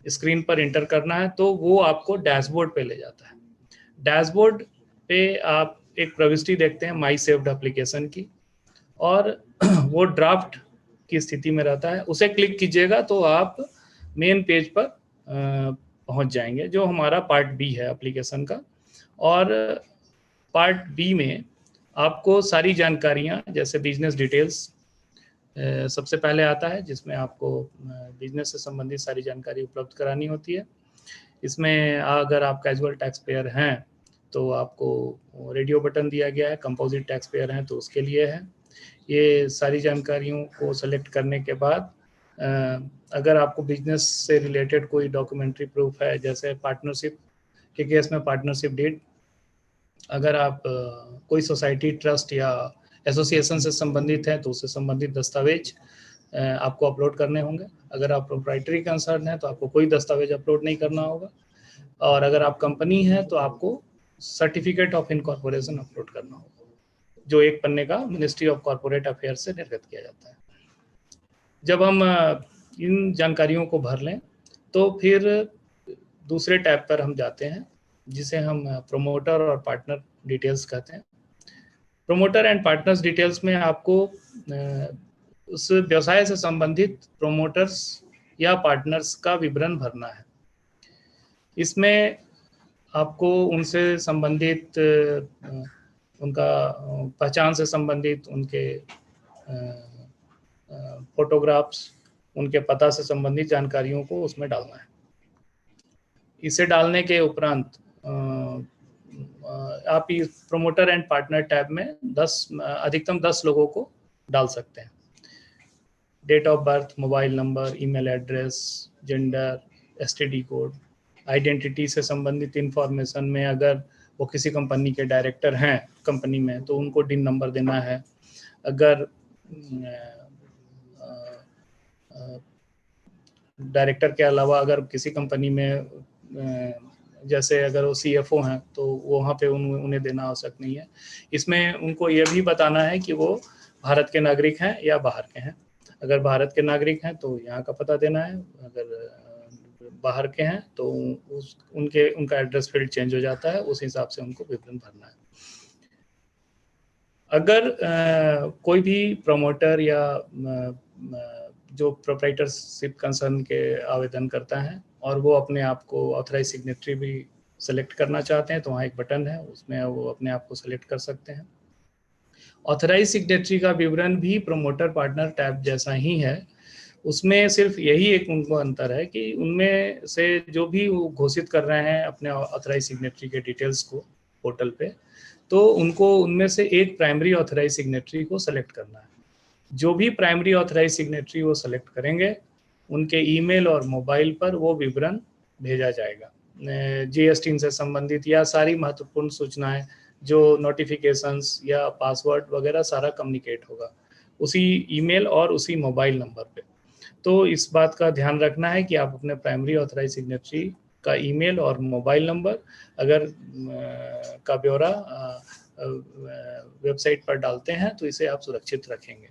Speaker 9: स्क्रीन पर इंटर करना है। तो वो आपको डैशबोर्ड पे ले जाता है। डैशबोर्ड पे आप एक प्रविष्टि देखते हैं माई सेव्ड एप्लीकेशन की, और वो ड्राफ्ट की स्थिति में रहता है। उसे क्लिक कीजिएगा तो आप मेन पेज पर पहुंच जाएंगे, जो हमारा पार्ट बी है एप्लीकेशन का। और पार्ट बी में आपको सारी जानकारियां, जैसे बिजनेस डिटेल्स सबसे पहले आता है, जिसमें आपको बिजनेस से संबंधित सारी जानकारी उपलब्ध करानी होती है। इसमें अगर आप कैजुअल टैक्स पेयर हैं तो आपको रेडियो बटन दिया गया है, कंपोजिट टैक्स पेयर हैं तो उसके लिए है। ये सारी जानकारियों को सेलेक्ट करने के बाद अगर आपको बिजनेस से रिलेटेड कोई डॉक्यूमेंट्री प्रूफ है, जैसे पार्टनरशिप के केस में पार्टनरशिप डीड, अगर आप कोई सोसाइटी, ट्रस्ट या एसोसिएशन से संबंधित हैं तो उससे संबंधित दस्तावेज आपको अपलोड करने होंगे। अगर आप प्रोप्राइटरी कंसर्न है तो आपको कोई दस्तावेज अपलोड नहीं करना होगा। और अगर आप कंपनी है तो आपको सर्टिफिकेट ऑफ इनकॉर्पोरेशन अपलोड करना होगा, जो एक पन्ने का मिनिस्ट्री ऑफ कॉर्पोरेट अफेयर से निर्गत किया जाता है। जब हम इन जानकारियों को भर लें तो फिर दूसरे टैब पर हम जाते हैं, जिसे हम प्रोमोटर और पार्टनर डिटेल्स कहते हैं। प्रोमोटर एंड पार्टनर्स डिटेल्स में आपको उस व्यवसाय से संबंधित प्रोमोटर्स या पार्टनर्स का विवरण भरना है। इसमें आपको उनसे संबंधित उनका पहचान से संबंधित उनके फोटोग्राफ्स, उनके पता से संबंधित जानकारियों को उसमें डालना है। इसे डालने के उपरांत आप इस प्रोमोटर एंड पार्टनर टैब में अधिकतम 10 लोगों को डाल सकते हैं। Date of birth, mobile number, email address, gender, STD code, identity से संबंधित इंफॉर्मेशन में अगर वो किसी कंपनी के डायरेक्टर हैं कंपनी में तो उनको डिन नंबर देना है। अगर डायरेक्टर के अलावा अगर किसी कंपनी में जैसे अगर वो CFO हैं तो वहाँ पे उन्हें देना आवश्यक नहीं है। इसमें उनको ये भी बताना है कि वो भारत के नागरिक हैं या बाहर के हैं। अगर भारत के नागरिक हैं तो यहाँ का पता देना है, अगर बाहर के हैं तो उनका एड्रेस फील्ड चेंज हो जाता है, उस हिसाब से उनको विवरण भरना है। अगर कोई भी प्रमोटर या जो प्रोप्राइटरशिप कंसर्न के आवेदन करता है और वो अपने आप को ऑथराइज सिग्नेटरी भी सेलेक्ट करना चाहते हैं तो वहाँ एक बटन है, उसमें वो अपने आप को सेलेक्ट कर सकते हैं। ऑथराइज सिग्नेटरी का विवरण भी प्रोमोटर पार्टनर टैब जैसा ही है। उसमें सिर्फ यही एक उनको अंतर है कि उनमें से जो भी वो घोषित कर रहे हैं अपने ऑथराइज सिग्नेटरी के डिटेल्स को पोर्टल पे, तो उनको उनमें से एक प्राइमरी ऑथराइज सिग्नेटरी को सेलेक्ट करना है। जो भी प्राइमरी ऑथराइज सिग्नेटरी वो सेलेक्ट करेंगे उनके ईमेल और मोबाइल पर वो विवरण भेजा जाएगा। GST से संबंधित या सारी महत्वपूर्ण सूचनाएं जो नोटिफिकेशंस या पासवर्ड वगैरह सारा कम्युनिकेट होगा उसी ईमेल और उसी मोबाइल नंबर पे। तो इस बात का ध्यान रखना है कि आप अपने प्राइमरी ऑथराइज सिग्नेटरी का ईमेल और मोबाइल नंबर अगर का ब्यौरा वेबसाइट पर डालते हैं तो इसे आप सुरक्षित रखेंगे।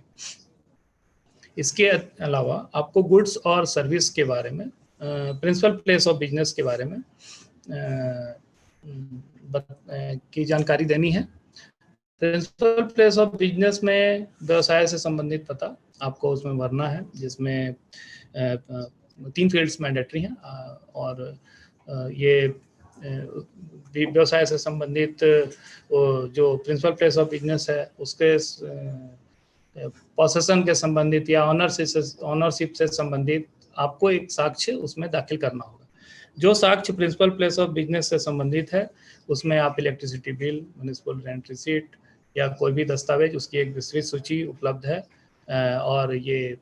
Speaker 9: इसके अलावा आपको गुड्स और सर्विस के बारे में, प्रिंसिपल प्लेस ऑफ बिजनेस के बारे में की जानकारी देनी है। प्रिंसिपल प्लेस ऑफ बिजनेस में व्यवसाय से संबंधित पता आपको उसमें भरना है, जिसमें 3 फील्ड्स मैंडेटरी हैं और ये व्यवसाय से संबंधित जो प्रिंसिपल प्लेस ऑफ बिजनेस है उसके पोसेशन के संबंधित या ऑनरशिप से संबंधित आपको एक साक्ष्य उसमें दाखिल करना होगा। जो साक्ष्य प्रिंसिपल प्लेस ऑफ बिजनेस से संबंधित है उसमें आप electricity bill, municipal rent receipt या कोई भी दस्तावेज, उसकी एक विस्तृत सूची उपलब्ध है और ये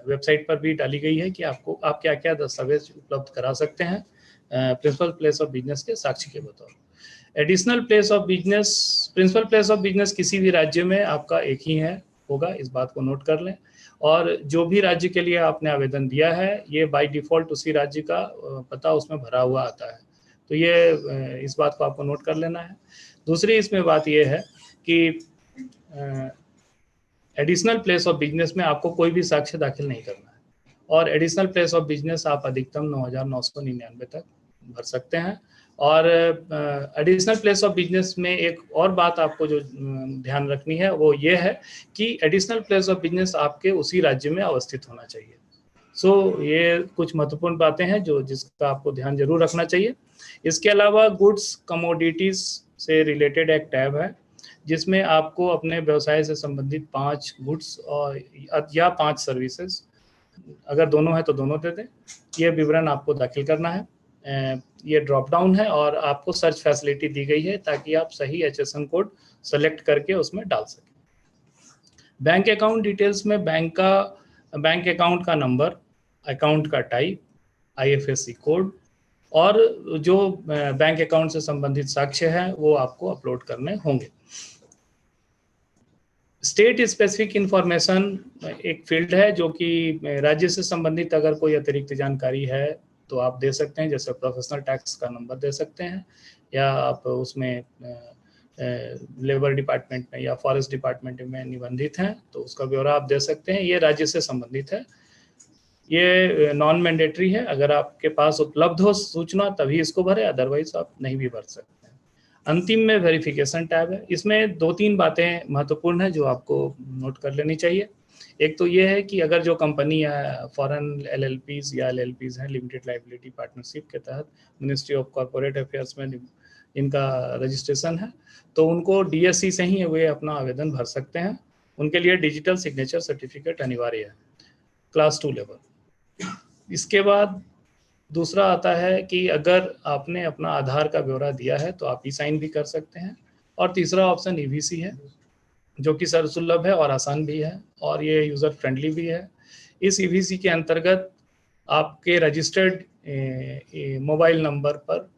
Speaker 9: वेबसाइट पर भी डाली गई है कि आप क्या क्या दस्तावेज उपलब्ध करा सकते हैं प्रिंसिपल प्लेस ऑफ बिजनेस के साक्ष्य के बतौर। Additional place of business, principal place of business किसी भी राज्य में आपका एक ही होगा, इस बात को नोट कर लें। और जो भी राज्य के लिए आपने आवेदन दिया है ये बाय डिफॉल्ट उसी राज्य का पता उसमें भरा हुआ आता है, तो ये इस बात को आपको नोट कर लेना है। दूसरी इसमें बात ये है कि एडिशनल प्लेस ऑफ बिजनेस में आपको कोई भी साक्ष्य दाखिल नहीं करना है और एडिशनल प्लेस ऑफ बिजनेस आप अधिकतम 9,999 तक भर सकते हैं। और एडिशनल प्लेस ऑफ बिजनेस में एक और बात आपको जो ध्यान रखनी है वो ये है कि एडिशनल प्लेस ऑफ बिजनेस आपके उसी राज्य में अवस्थित होना चाहिए। ये कुछ महत्वपूर्ण बातें हैं जिसका आपको ध्यान जरूर रखना चाहिए। इसके अलावा गुड्स कमोडिटीज से रिलेटेड एक टैब है जिसमें आपको अपने व्यवसाय से संबंधित 5 गुड्स और या 5 सर्विसेज, अगर दोनों है तो दोनों दे दें, ये विवरण आपको दाखिल करना है। ये ड्रॉप डाउन है और आपको सर्च फैसिलिटी दी गई है ताकि आप सही HSN कोड सेलेक्ट करके उसमें डाल सकें। बैंक अकाउंट डिटेल्स में बैंक अकाउंट का नंबर, अकाउंट का टाइप, IFSC कोड और जो बैंक अकाउंट से संबंधित साक्ष्य है वो आपको अपलोड करने होंगे। स्टेट स्पेसिफिक इंफॉर्मेशन एक फील्ड है जो कि राज्य से संबंधित अगर कोई अतिरिक्त जानकारी है तो आप दे सकते हैं, जैसे प्रोफेशनल टैक्स का नंबर दे सकते हैं, या आप उसमें लेबर डिपार्टमेंट में या फॉरेस्ट डिपार्टमेंट में निबंधित हैं तो उसका ब्यौरा आप दे सकते हैं। ये राज्य से संबंधित है, ये नॉन मैंडेटरी है। अगर आपके पास उपलब्ध हो सूचना तभी इसको भरें, अदरवाइज आप नहीं भी भर सकते हैं। अंतिम में वेरिफिकेशन टैब है। इसमें 2-3 बातें महत्वपूर्ण है जो आपको नोट कर लेनी चाहिए। एक तो ये है कि अगर जो कंपनी या फॉरेन LLPs या LLPs हैं, लिमिटेड लाइबिलिटी पार्टनरशिप के तहत मिनिस्ट्री ऑफ कॉर्पोरेट अफेयर्स में इनका रजिस्ट्रेशन है, तो उनको DSC से ही वे अपना आवेदन भर सकते हैं। उनके लिए डिजिटल सिग्नेचर सर्टिफिकेट अनिवार्य है, क्लास 2 लेवल। इसके बाद दूसरा आता है कि अगर आपने अपना आधार का ब्यौरा दिया है तो आप E-साइन भी कर सकते हैं। और तीसरा ऑप्शन EVC है, जो कि सर्वसुलभ है और आसान भी है और ये यूज़र फ्रेंडली भी है। इस EVC के अंतर्गत आपके रजिस्टर्ड मोबाइल नंबर पर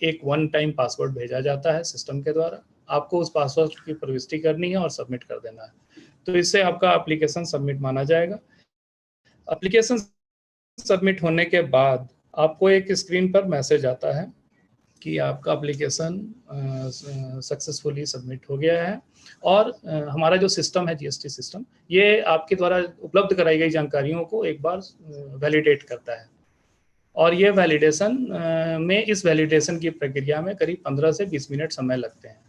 Speaker 9: एक 1 टाइम पासवर्ड भेजा जाता है सिस्टम के द्वारा। आपको उस पासवर्ड की प्रविष्टि करनी है और सबमिट कर देना है, तो इससे आपका एप्लीकेशन सबमिट माना जाएगा। एप्लीकेशन सबमिट होने के बाद आपको एक स्क्रीन पर मैसेज आता है कि आपका एप्लीकेशन सक्सेसफुली सबमिट हो गया है। और हमारा जो सिस्टम है GST सिस्टम, ये आपके द्वारा उपलब्ध कराई गई जानकारियों को एक बार वैलिडेट करता है। और ये वैलिडेशन में इस वैलिडेशन की प्रक्रिया में करीब 15 से 20 मिनट समय लगते हैं।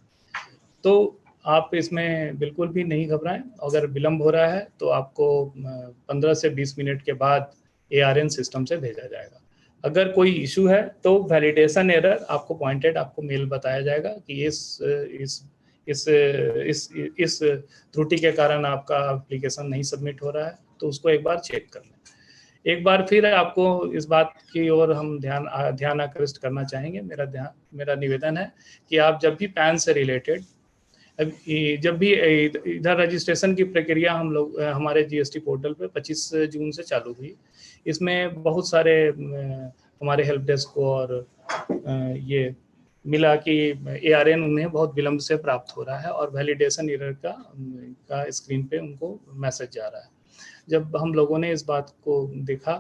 Speaker 9: तो आप इसमें बिल्कुल भी नहीं घबराएं। अगर विलम्ब हो रहा है तो आपको 15 से 20 मिनट के बाद ARN सिस्टम से भेजा जाएगा। अगर कोई इशू है तो वैलिडेशन एरर आपको पॉइंटेड आपको मेल बताया जाएगा कि इस त्रुटि के कारण आपका एप्लीकेशन नहीं सबमिट हो रहा है, तो उसको एक बार चेक कर लें। एक बार फिर आपको इस बात की ओर हम ध्यान आकृष्ट करना चाहेंगे। मेरा निवेदन है कि आप जब भी पैन से रिलेटेड जब भी इधर रजिस्ट्रेशन की प्रक्रिया हमारे GST पोर्टल पे 25 जून से चालू हुई। इसमें बहुत सारे हमारे हेल्प डेस्क को और ये मिला कि ARN उन्हें बहुत विलम्ब से प्राप्त हो रहा है और वैलिडेशन एरर का स्क्रीन पे उनको मैसेज जा रहा है। जब हम लोगों ने इस बात को देखा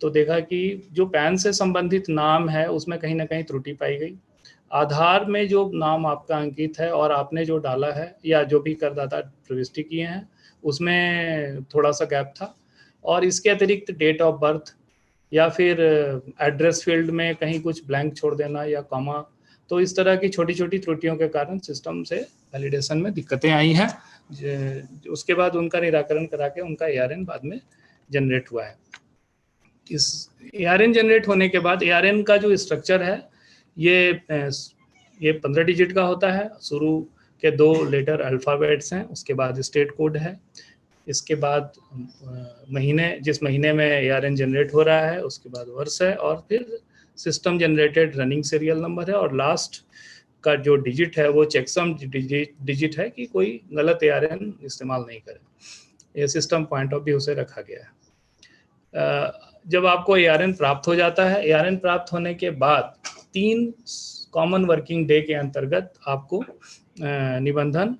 Speaker 9: तो देखा कि जो पैन से संबंधित नाम है उसमें कहीं ना कहीं त्रुटि पाई गई। आधार में जो नाम आपका अंकित है और आपने जो डाला है या जो भी करदाता प्रविष्टि किए हैं उसमें थोड़ा सा गैप था। और इसके अतिरिक्त डेट ऑफ बर्थ या फिर एड्रेस फील्ड में कहीं कुछ ब्लैंक छोड़ देना या कॉमा, तो इस तरह की छोटी छोटी त्रुटियों के कारण सिस्टम से वैलिडेशन में दिक्कतें आई हैं। उसके बाद उनका निराकरण करा के उनका ARN बाद में जनरेट हुआ है। इस ARN जनरेट होने के बाद ARN का जो स्ट्रक्चर है ये 15 डिजिट का होता है। शुरू के 2 लेटर अल्फ़ाबेट्स हैं, उसके बाद स्टेट कोड है, इसके बाद जिस महीने में ARN जनरेट हो रहा है, उसके बाद वर्ष है, और फिर system generated running serial number है, और लास्ट का जो डिजिट है वो चेकसम डिजिट है कि कोई गलत ARN इस्तेमाल नहीं करे। ये सिस्टम पॉइंट ऑफ व्यू से रखा गया है। जब आपको ARN प्राप्त हो जाता है, ARN प्राप्त होने के बाद 3 कॉमन वर्किंग डे के अंतर्गत आपको निबंधन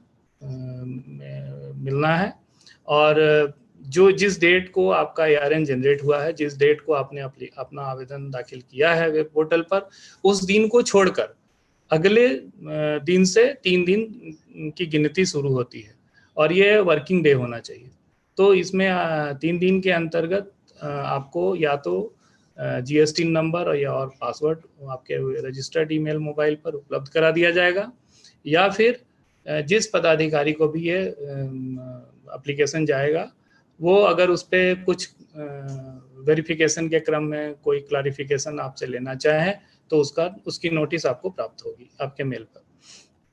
Speaker 9: मिलना है। और जिस डेट को आपका ARN जनरेट हुआ है, जिस डेट को आपने अपना आवेदन दाखिल किया है वेब पोर्टल पर, उस दिन को छोड़कर अगले दिन से 3 दिन की गिनती शुरू होती है और ये वर्किंग डे होना चाहिए। तो इसमें 3 दिन के अंतर्गत आपको या तो GST नंबर और पासवर्ड आपके रजिस्टर्ड ईमेल मोबाइल पर उपलब्ध करा दिया जाएगा, या फिर जिस पदाधिकारी को भी ये एप्लीकेशन जाएगा वो अगर उस पर कुछ वेरिफिकेशन के क्रम में कोई क्लैरिफिकेशन आपसे लेना चाहे तो उसकी नोटिस आपको प्राप्त होगी आपके मेल पर।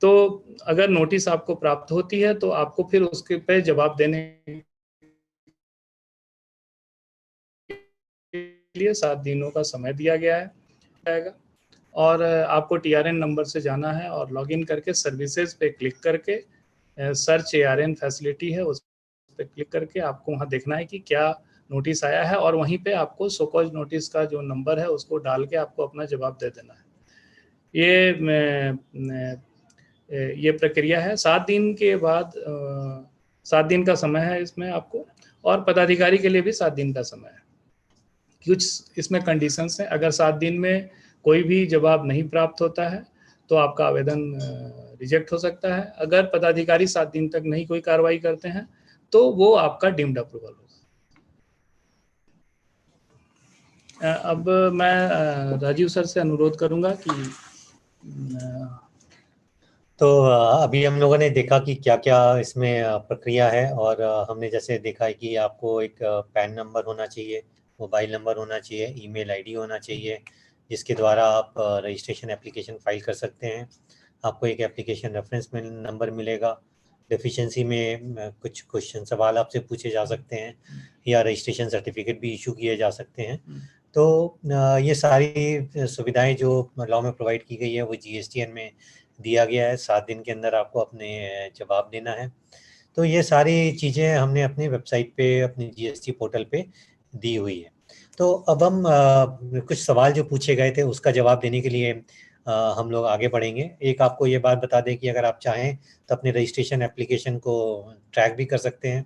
Speaker 9: तो अगर नोटिस आपको प्राप्त होती है तो आपको फिर उसके पे जवाब देने के लिए 7 दिनों का समय दिया गया है। और आपको TRN नंबर से जाना है और लॉगिन करके सर्विसेज पे क्लिक करके सर्च ARN फैसिलिटी है, उस पर क्लिक करके आपको वहाँ देखना है कि क्या नोटिस आया है, और वहीं पे आपको शोकॉज नोटिस का जो नंबर है उसको डाल के आपको अपना जवाब दे देना है। ये प्रक्रिया है। 7 दिन के बाद 7 दिन का समय है इसमें आपको, और पदाधिकारी के लिए भी 7 दिन का समय है। कुछ इसमें कंडीशंस हैं। अगर 7 दिन में कोई भी जवाब नहीं प्राप्त होता है तो आपका आवेदन रिजेक्ट हो सकता है। अगर पदाधिकारी 7 दिन तक नहीं कोई कार्रवाई करते हैं तो वो आपका डीम्ड अप्रूवल होगा। अब मैं राजीव सर से अनुरोध करूंगा कि
Speaker 4: तो अभी हम लोगों ने देखा कि क्या क्या इसमें प्रक्रिया है, और हमने जैसे देखा है कि आपको एक पैन नंबर होना चाहिए, मोबाइल नंबर होना चाहिए, ईमेल आईडी होना चाहिए, जिसके द्वारा आप रजिस्ट्रेशन एप्लीकेशन फाइल कर सकते हैं। आपको एक एप्लीकेशन रेफरेंस में नंबर मिलेगा। डेफिशिएंसी में कुछ क्वेश्चन सवाल आपसे पूछे जा सकते हैं, या रजिस्ट्रेशन सर्टिफिकेट भी इशू किए जा सकते हैं। तो ये सारी सुविधाएं जो लॉ में प्रोवाइड की गई है वो GSTN में दिया गया है। 7 दिन के अंदर आपको अपने जवाब देना है। तो ये सारी चीज़ें हमने अपनी वेबसाइट पे, अपनी GST पोर्टल पे दी हुई है। तो अब हम कुछ सवाल जो पूछे गए थे उसका जवाब देने के लिए हम लोग आगे बढ़ेंगे। एक आपको ये बात बता दें कि अगर आप चाहें तो अपने रजिस्ट्रेशन एप्लीकेशन को ट्रैक भी कर सकते हैं।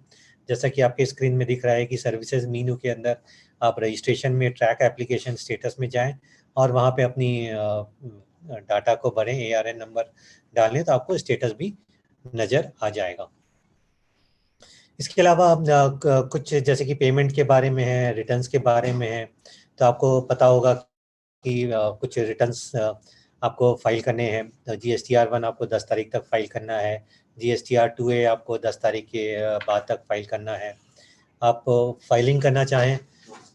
Speaker 4: जैसा कि आपके स्क्रीन में दिख रहा है कि सर्विसेज मीनू के अंदर आप रजिस्ट्रेशन में ट्रैक एप्लीकेशन स्टेटस में जाएं और वहाँ पे अपनी डाटा को भरें, ARN नंबर डालें तो आपको स्टेटस भी नज़र आ जाएगा। इसके अलावा कुछ जैसे कि पेमेंट के बारे में है, रिटर्न्स के बारे में है, तो आपको पता होगा कि कुछ रिटर्न्स आपको फाइल करने हैं। GSTR1 आपको 10 तारीख तक फाइल करना है, GSTR2A आपको 10 तारीख के बाद तक फाइल करना है। आप फाइलिंग करना चाहें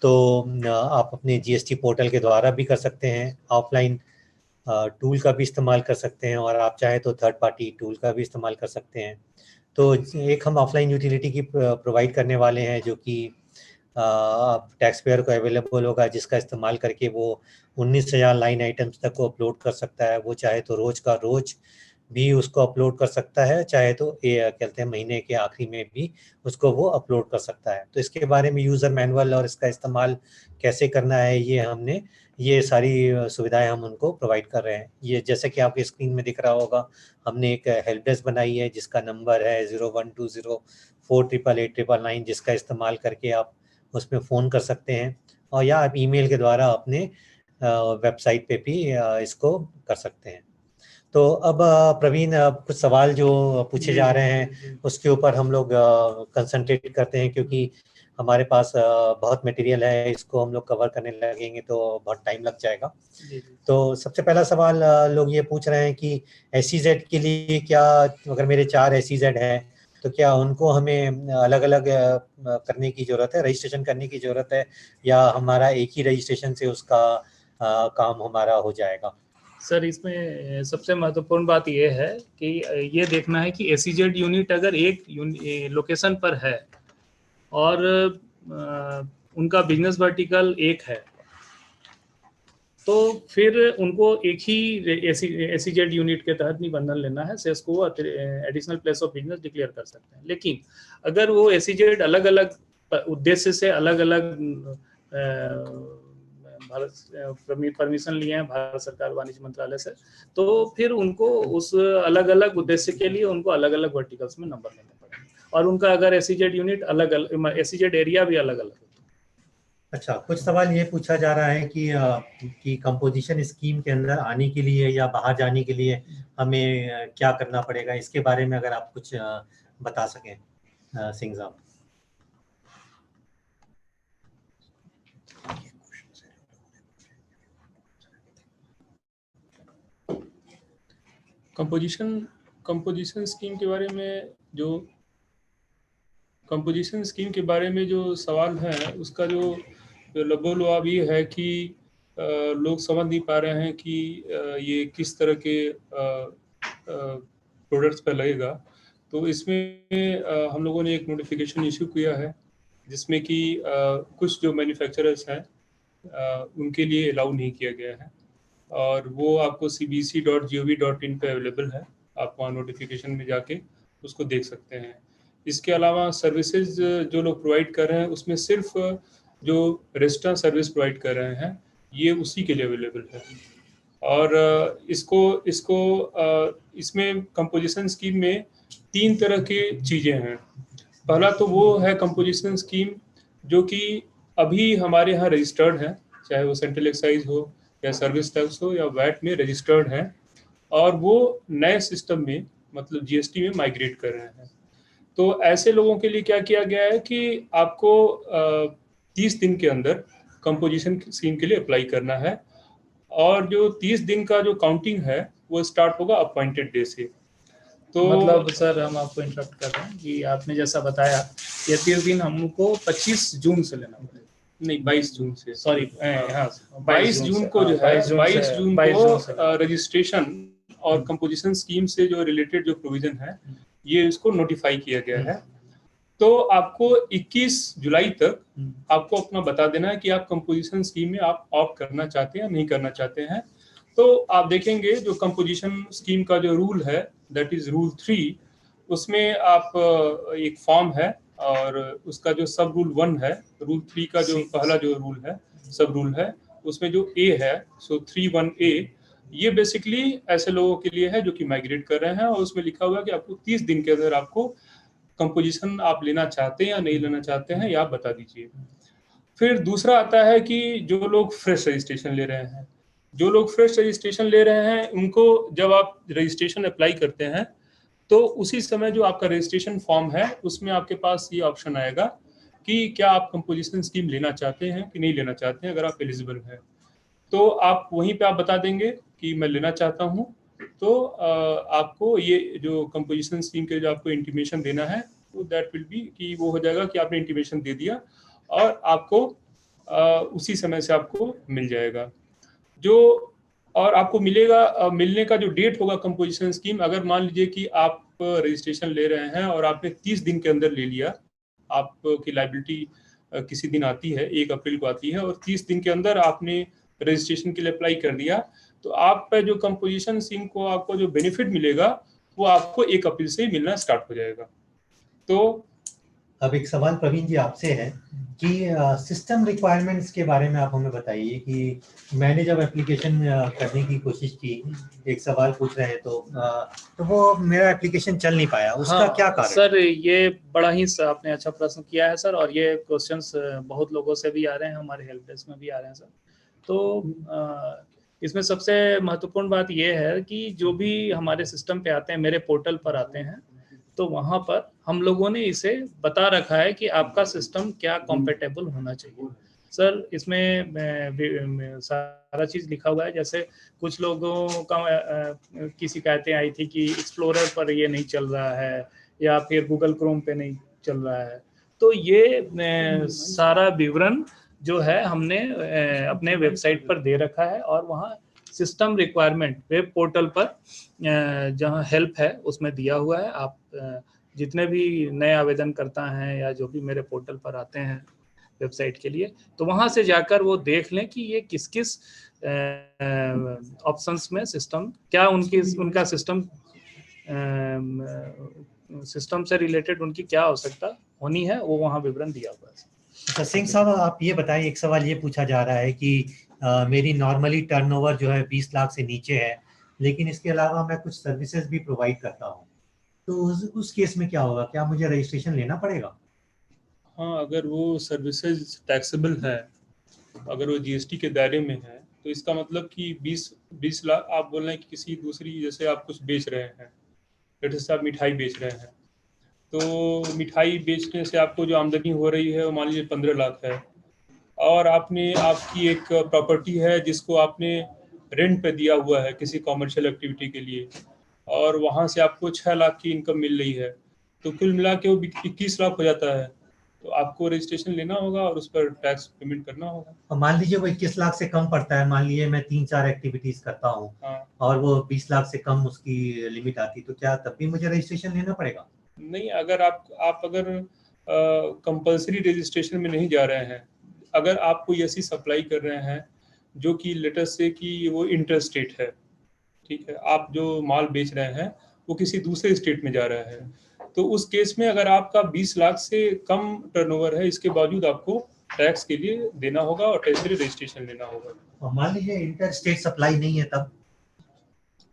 Speaker 4: तो आप अपने GST पोर्टल के द्वारा भी कर सकते हैं, ऑफलाइन टूल का भी इस्तेमाल कर सकते हैं, और आप चाहें तो थर्ड पार्टी टूल का भी इस्तेमाल कर सकते हैं। तो एक हम ऑफलाइन यूटिलिटी की प्रोवाइड करने वाले हैं जो कि टैक्स पेयर को अवेलेबल होगा, जिसका इस्तेमाल करके वो 19,000 लाइन आइटम्स तक को अपलोड कर सकता है। वो चाहे तो रोज का रोज भी उसको अपलोड कर सकता है, चाहे तो कहते हैं महीने के आखिरी में भी उसको वो अपलोड कर सकता है। तो इसके बारे में यूज़र मैनुअल और इसका इस्तेमाल कैसे करना है ये सारी सुविधाएं हम उनको प्रोवाइड कर रहे हैं। ये जैसे कि आपके स्क्रीन में दिख रहा होगा, हमने एक हेल्प डेस्क बनाई है जिसका नंबर है 0120488899, जिसका इस्तेमाल करके आप उसमें फ़ोन कर सकते हैं, और या आप ईमेल के द्वारा अपने वेबसाइट पे भी इसको कर सकते हैं। तो अब प्रवीण, कुछ सवाल जो पूछे जा रहे हैं उसके ऊपर हम लोग कंसंट्रेट करते हैं, क्योंकि हमारे पास बहुत मटेरियल है, इसको हम लोग कवर करने लगेंगे तो बहुत टाइम लग जाएगा। तो सबसे पहला सवाल लोग ये पूछ रहे हैं कि SEZ के लिए क्या, अगर मेरे 4 SEZ हैं तो क्या उनको हमें अलग अलग करने की ज़रूरत है, रजिस्ट्रेशन करने की ज़रूरत है, या हमारा एक ही रजिस्ट्रेशन से उसका काम हमारा हो जाएगा?
Speaker 9: सर, इसमें सबसे महत्वपूर्ण बात यह है कि ये देखना है कि SEZ यूनिट अगर एक लोकेशन पर है और उनका बिजनेस वर्टिकल एक है तो फिर उनको एक ही SEZ यूनिट के तहत निबंधन लेना है, सेस को additional place of business declare कर सकते हैं। लेकिन अगर वो SEZ अलग अलग उद्देश्य से अलग अलग भारत परमिशन लिए हैं भारत सरकार वाणिज्य मंत्रालय से, तो फिर उनको उस अलग अलग उद्देश्य के लिए उनको अलग अलग वर्टिकल्स में नंबर लेने पड़ेंगे, और उनका अगर SEZ यूनिट अलग अलग, SEZ एरिया भी अलग अलग।
Speaker 4: अच्छा, कुछ सवाल ये पूछा जा रहा है कि कंपोजिशन स्कीम के अंदर आने के लिए या बाहर जाने के लिए हमें क्या करना पड़ेगा, इसके बारे में अगर आप कुछ बता सकें सिंह साहब।
Speaker 6: कंपोजिशन स्कीम के बारे में कंपोजिशन स्कीम के बारे में जो सवाल है उसका जो लबोलुआब ये है कि लोग समझ नहीं पा रहे हैं कि ये किस तरह के प्रोडक्ट्स पर लगेगा। तो इसमें हम लोगों ने एक नोटिफिकेशन इशू किया है जिसमें कि कुछ जो मैन्युफैक्चरर्स हैं उनके लिए अलाउ नहीं किया गया है, और वो आपको cbc.gov.in पे अवेलेबल है। आप वहाँ नोटिफिकेशन में जाके उसको देख सकते हैं। इसके अलावा सर्विसेज जो लोग प्रोवाइड कर रहे हैं उसमें सिर्फ जो रेस्टोरेंट सर्विस प्रोवाइड कर रहे हैं ये उसी के लिए अवेलेबल है। और इसमें कंपोजिशन स्कीम में 3 तरह की चीज़ें हैं। पहला तो वो है कंपोजिशन स्कीम जो कि अभी हमारे यहाँ रजिस्टर्ड हैं, चाहे वो सेंट्रल एक्साइज हो या सर्विस टैक्स हो या वैट में रजिस्टर्ड हैं, और वो नए सिस्टम में मतलब जीएसटी में माइग्रेट कर रहे हैं। तो ऐसे लोगों के लिए क्या किया गया है कि आपको 30 दिन के अंदर कंपोजिशन स्कीम के लिए अप्लाई करना है, और जो 30 दिन का जो काउंटिंग है वो स्टार्ट होगा अपॉइंटेड डे से। तो
Speaker 9: मतलब सर हम आपको इंटरप्ट कर रहे हैं कि आपने जैसा बताया ये 30 दिन हमको 25 जून से लेना पड़ेगा।
Speaker 6: नहीं, 22 जून से,
Speaker 9: सॉरी हाँ
Speaker 6: 22 जून को जो है 22 जून को रजिस्ट्रेशन और कंपोजिशन स्कीम से जो रिलेटेड जो प्रोविजन है ये इसको नोटिफाई किया गया है। तो आपको 21 जुलाई तक आपको अपना बता देना है कि आप कंपोजिशन स्कीम में आप ऑप्ट करना चाहते हैं या नहीं करना चाहते हैं। तो आप देखेंगे जो कंपोजिशन स्कीम का जो रूल है दैट इज रूल 3, उसमें आप एक फॉर्म है और उसका जो सब रूल 1 है, रूल 3 का जो पहला जो रूल है सब रूल है, उसमें जो ए है सो 3(1)A ये बेसिकली ऐसे लोगों के लिए है जो कि माइग्रेट कर रहे हैं, और उसमें लिखा हुआ है कि आपको 30 दिन के अंदर आपको कंपोजिशन आप लेना चाहते हैं या नहीं लेना चाहते हैं या आप बता दीजिए। फिर दूसरा आता है कि जो लोग फ्रेश रजिस्ट्रेशन ले रहे हैं, जो लोग फ्रेश रजिस्ट्रेशन ले रहे हैं उनको जब आप रजिस्ट्रेशन अप्लाई करते हैं तो उसी समय जो आपका रजिस्ट्रेशन फॉर्म है उसमें आपके पास ये ऑप्शन आएगा कि क्या आप कंपोजिशन स्कीम लेना चाहते हैं कि नहीं लेना चाहते हैं। अगर आप एलिजिबल हैं तो आप वहीं पे आप बता देंगे कि मैं लेना चाहता हूं, तो आपको ये जो कंपोजिशन स्कीम के जो आपको इंटीमेशन देना है तो दैट विल बी कि वो हो जाएगा कि आपने इंटीमेशन दे दिया और आपको उसी समय से आपको मिल जाएगा। जो और आपको मिलेगा, मिलने का जो डेट होगा कंपोजिशन स्कीम, अगर मान लीजिए कि आप रजिस्ट्रेशन ले रहे हैं और आपने 30 दिन के अंदर ले लिया, आपकी लायबिलिटी किसी दिन आती है 1 अप्रैल को आती है और 30 दिन के अंदर आपने रजिस्ट्रेशन के लिए अप्लाई कर दिया, तो आप पे जो कंपोजिशन स्कीम को आपको जो बेनिफिट मिलेगा वो आपको 1 अप्रैल से ही मिलना स्टार्ट हो जाएगा। तो
Speaker 4: अब एक सवाल प्रवीण जी आपसे है कि सिस्टम रिक्वायरमेंट्स के बारे में आप हमें बताइए कि मैंने जब एप्लीकेशन करने की कोशिश की, एक सवाल पूछ रहे हैं तो वो मेरा एप्लीकेशन चल नहीं पाया, उसका क्या कारण?
Speaker 9: सर ये बड़ा ही आपने अच्छा प्रश्न किया है सर, और ये क्वेश्चंस बहुत लोगों से भी आ रहे हैं, हमारे हेल्प डेस्क में भी आ रहे हैं सर। तो इसमें सबसे महत्वपूर्ण बात ये है कि जो भी हमारे सिस्टम पे आते हैं, मेरे पोर्टल पर आते हैं, तो वहाँ पर हम लोगों ने इसे बता रखा है कि आपका सिस्टम क्या कॉम्पेटेबल होना चाहिए। सर इसमें सारा चीज़ लिखा हुआ है, जैसे कुछ लोगों का की शिकायतें आई थी कि एक्सप्लोरर पर ये नहीं चल रहा है या फिर गूगल क्रोम पे नहीं चल रहा है। तो ये सारा विवरण जो है हमने अपने वेबसाइट पर दे रखा है, और वहाँ सिस्टम रिक्वायरमेंट वेब पोर्टल पर जहाँ हेल्प है उसमें दिया हुआ है। आप जितने भी नए आवेदन करता हैं या जो भी मेरे पोर्टल पर आते हैं वेबसाइट के लिए, तो वहाँ से जाकर वो देख लें कि ये किस किस ऑप्शंस में सिस्टम क्या उनका सिस्टम से रिलेटेड उनकी क्या आवश्यकता होनी है, वो वहाँ विवरण दिया हुआ है।
Speaker 4: तो सिंह साहब आप ये बताएं, एक सवाल ये पूछा जा रहा है कि मेरी नॉर्मली टर्नओवर जो है 20 लाख से नीचे है, लेकिन इसके अलावा मैं कुछ सर्विसेज भी प्रोवाइड करता हूँ, तो उस केस में क्या होगा? क्या मुझे रजिस्ट्रेशन लेना पड़ेगा?
Speaker 6: हाँ, अगर वो सर्विसेज टैक्सेबल है, अगर वो जीएसटी के दायरे में है, तो इसका मतलब कि 20 लाख आप बोल रहे हैं कि किसी दूसरी, जैसे आप कुछ बेच रहे हैं, जैसे आप मिठाई बेच रहे हैं, तो मिठाई बेचने से आपको जो आमदनी हो रही है वो मान लीजिए 15 लाख है, और आपकी एक प्रॉपर्टी है जिसको आपने रेंट पे दिया हुआ है किसी कॉमर्शियल एक्टिविटी के लिए, और वहाँ से आपको 6 लाख की इनकम मिल रही है, तो कुल मिला के वो 21 लाख हो जाता है। तो आपको रजिस्ट्रेशन लेना होगा और उस पर टैक्स पेमेंट करना होगा।
Speaker 4: और मान लीजिए वो 21 लाख से कम पड़ता है, मान लीजिए मैं 3-4 एक्टिविटीज करता हूँ,
Speaker 6: हाँ।
Speaker 4: और वो 20 लाख से कम उसकी लिमिट आती, तो क्या तब भी मुझे रजिस्ट्रेशन लेना पड़ेगा?
Speaker 6: नहीं, अगर आप अगर कंपल्सरी रजिस्ट्रेशन में नहीं जा रहे हैं, अगर आप कोई ऐसी सप्लाई कर रहे हैं जो कि लेटेस्ट से कि वो इंटर स्टेट है, ठीक है, आप जो माल बेच रहे हैं वो किसी दूसरे स्टेट में जा रहा है, तो उस केस में अगर आपका 20 लाख से कम टर्नओवर है, इसके बावजूद आपको टैक्स के लिए देना होगा और टैक्स के लिए रजिस्ट्रेशन लेना होगा।
Speaker 4: और मान लीजिए इंटर स्टेट सप्लाई नहीं है तब?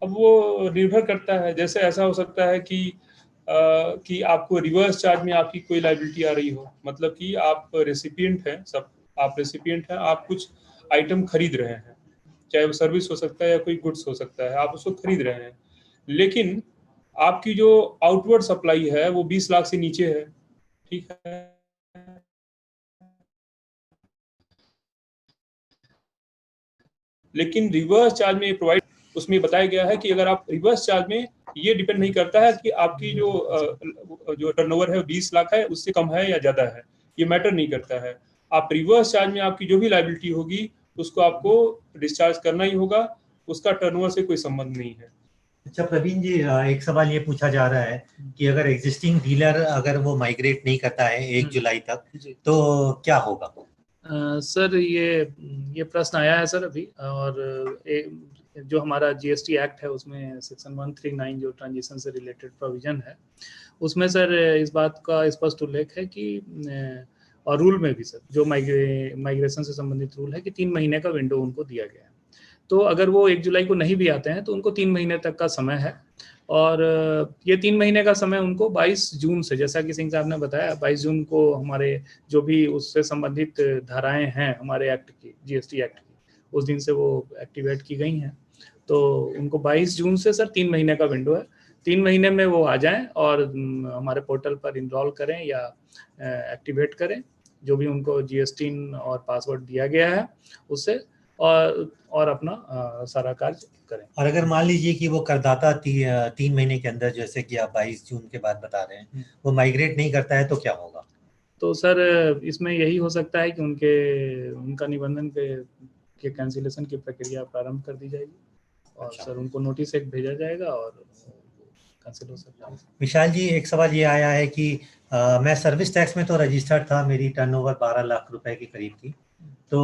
Speaker 6: अब वो निर्भर करता है, जैसे ऐसा हो सकता है कि आपको रिवर्स चार्ज में आपकी कोई लायबिलिटी आ रही हो, मतलब कि आप रेसिपिएंट हैं सब, आप रेसिपिएंट हैं, आप कुछ आइटम खरीद रहे हैं, चाहे वो सर्विस हो सकता है या कोई गुड्स हो सकता है, आप उसको खरीद रहे हैं, लेकिन आपकी जो आउटवर्ड सप्लाई है वो 20 लाख से नीचे है, ठीक है। लेकिन रिवर्स चार्ज में प्रोवाइड, उसमें बताया गया है कि अगर आप रिवर्स चार्ज में, ये डिपेंड नहीं करता है कि आपकी जो टर्नओवर है 20 लाख है, उससे कम है या ज्यादा है, ये मैटर नहीं करता है। आप रिवर्स चार्ज में आपकी जो भी लायबिलिटी होगी उसको आपको डिस्चार्ज करना ही होगा, उसका टर्नओवर से कोई संबंध नहीं है।
Speaker 4: अच्छा प्रवीण जी, एक सवाल ये पूछा जा रहा है कि अगर एग्जिस्टिंग डीलर अगर वो माइग्रेट नहीं करता है 1 जुलाई तक, तो क्या होगा?
Speaker 9: सर ये प्रश्न आया है सर अभी, और जो हमारा जीएसटी एक्ट है उसमें सेक्शन 139 जो ट्रांजिशन से रिलेटेड प्रोविजन है, उसमें सर इस बात का स्पष्ट उल्लेख है कि, और रूल में भी सर जो माइग्रेशन से संबंधित रूल है कि 3 महीने का विंडो उनको दिया गया है। तो अगर वो 1 जुलाई को नहीं भी आते हैं तो उनको 3 महीने तक का समय है, और ये 3 महीने का समय उनको 22 जून से, जैसा कि सिंह साहब ने बताया, 22 जून को हमारे जो भी उससे संबंधित धाराएं हैं हमारे एक्ट की, जीएसटी एक्ट की, उस दिन से वो एक्टिवेट की गई हैं। तो उनको 22 जून से सर 3 महीने का विंडो है, 3 महीने में वो आ जाएं और हमारे पोर्टल पर इनरोल करें या एक्टिवेट करें जो भी उनको जीएसटी और पासवर्ड दिया गया है उससे, और अपना सारा कार्य करें।
Speaker 4: और अगर मान लीजिए कि वो करदाता 3 महीने के अंदर, जैसे कि आप 22 जून के बाद बता रहे हैं, वो माइग्रेट नहीं करता है तो क्या होगा?
Speaker 9: तो सर इसमें यही हो सकता है कि उनका निबंधन के कैंसिलेशन की प्रक्रिया प्रारंभ कर दी जाएगी, और
Speaker 4: अच्छा।
Speaker 9: सर उनको नोटिस एक भेजा जाएगा और कैंसिल हो सकता है।
Speaker 4: विशाल जी, एक सवाल ये आया है कि मैं सर्विस टैक्स में तो रजिस्टर्ड था, मेरी टर्नओवर 12 लाख रुपए के करीब थी, तो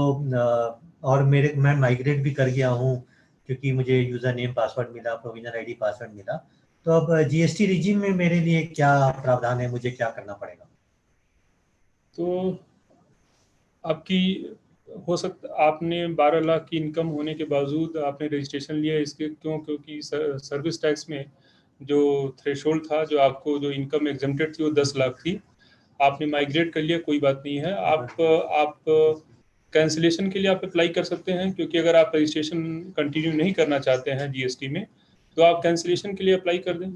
Speaker 4: और मैं माइग्रेट भी कर गया हूँ क्योंकि मुझे यूजर नेम पासवर्ड मिला, प्रोविजनल आईडी पासवर्ड मिला, तो अब जीएसटी रिजीम में मेरे लिए क्या प्रावधान है, मुझे क्या करना पड़ेगा?
Speaker 6: तो आपकी हो सकता, आपने 12 लाख की इनकम होने के बावजूद आपने रजिस्ट्रेशन लिया, इसके क्योंकि सर्विस टैक्स में जो थ्रेशोल्ड था, जो आपको जो इनकम एग्जेम्प्टेड थी वो 10 लाख थी, आपने माइग्रेट कर लिया, कोई बात नहीं है। आप कैंसिलेशन के लिए आप अप्लाई कर सकते हैं, क्योंकि अगर आप रजिस्ट्रेशन कंटिन्यू नहीं करना चाहते हैं जीएसटी में तो आप कैंसिलेशन के लिए अप्लाई कर दें।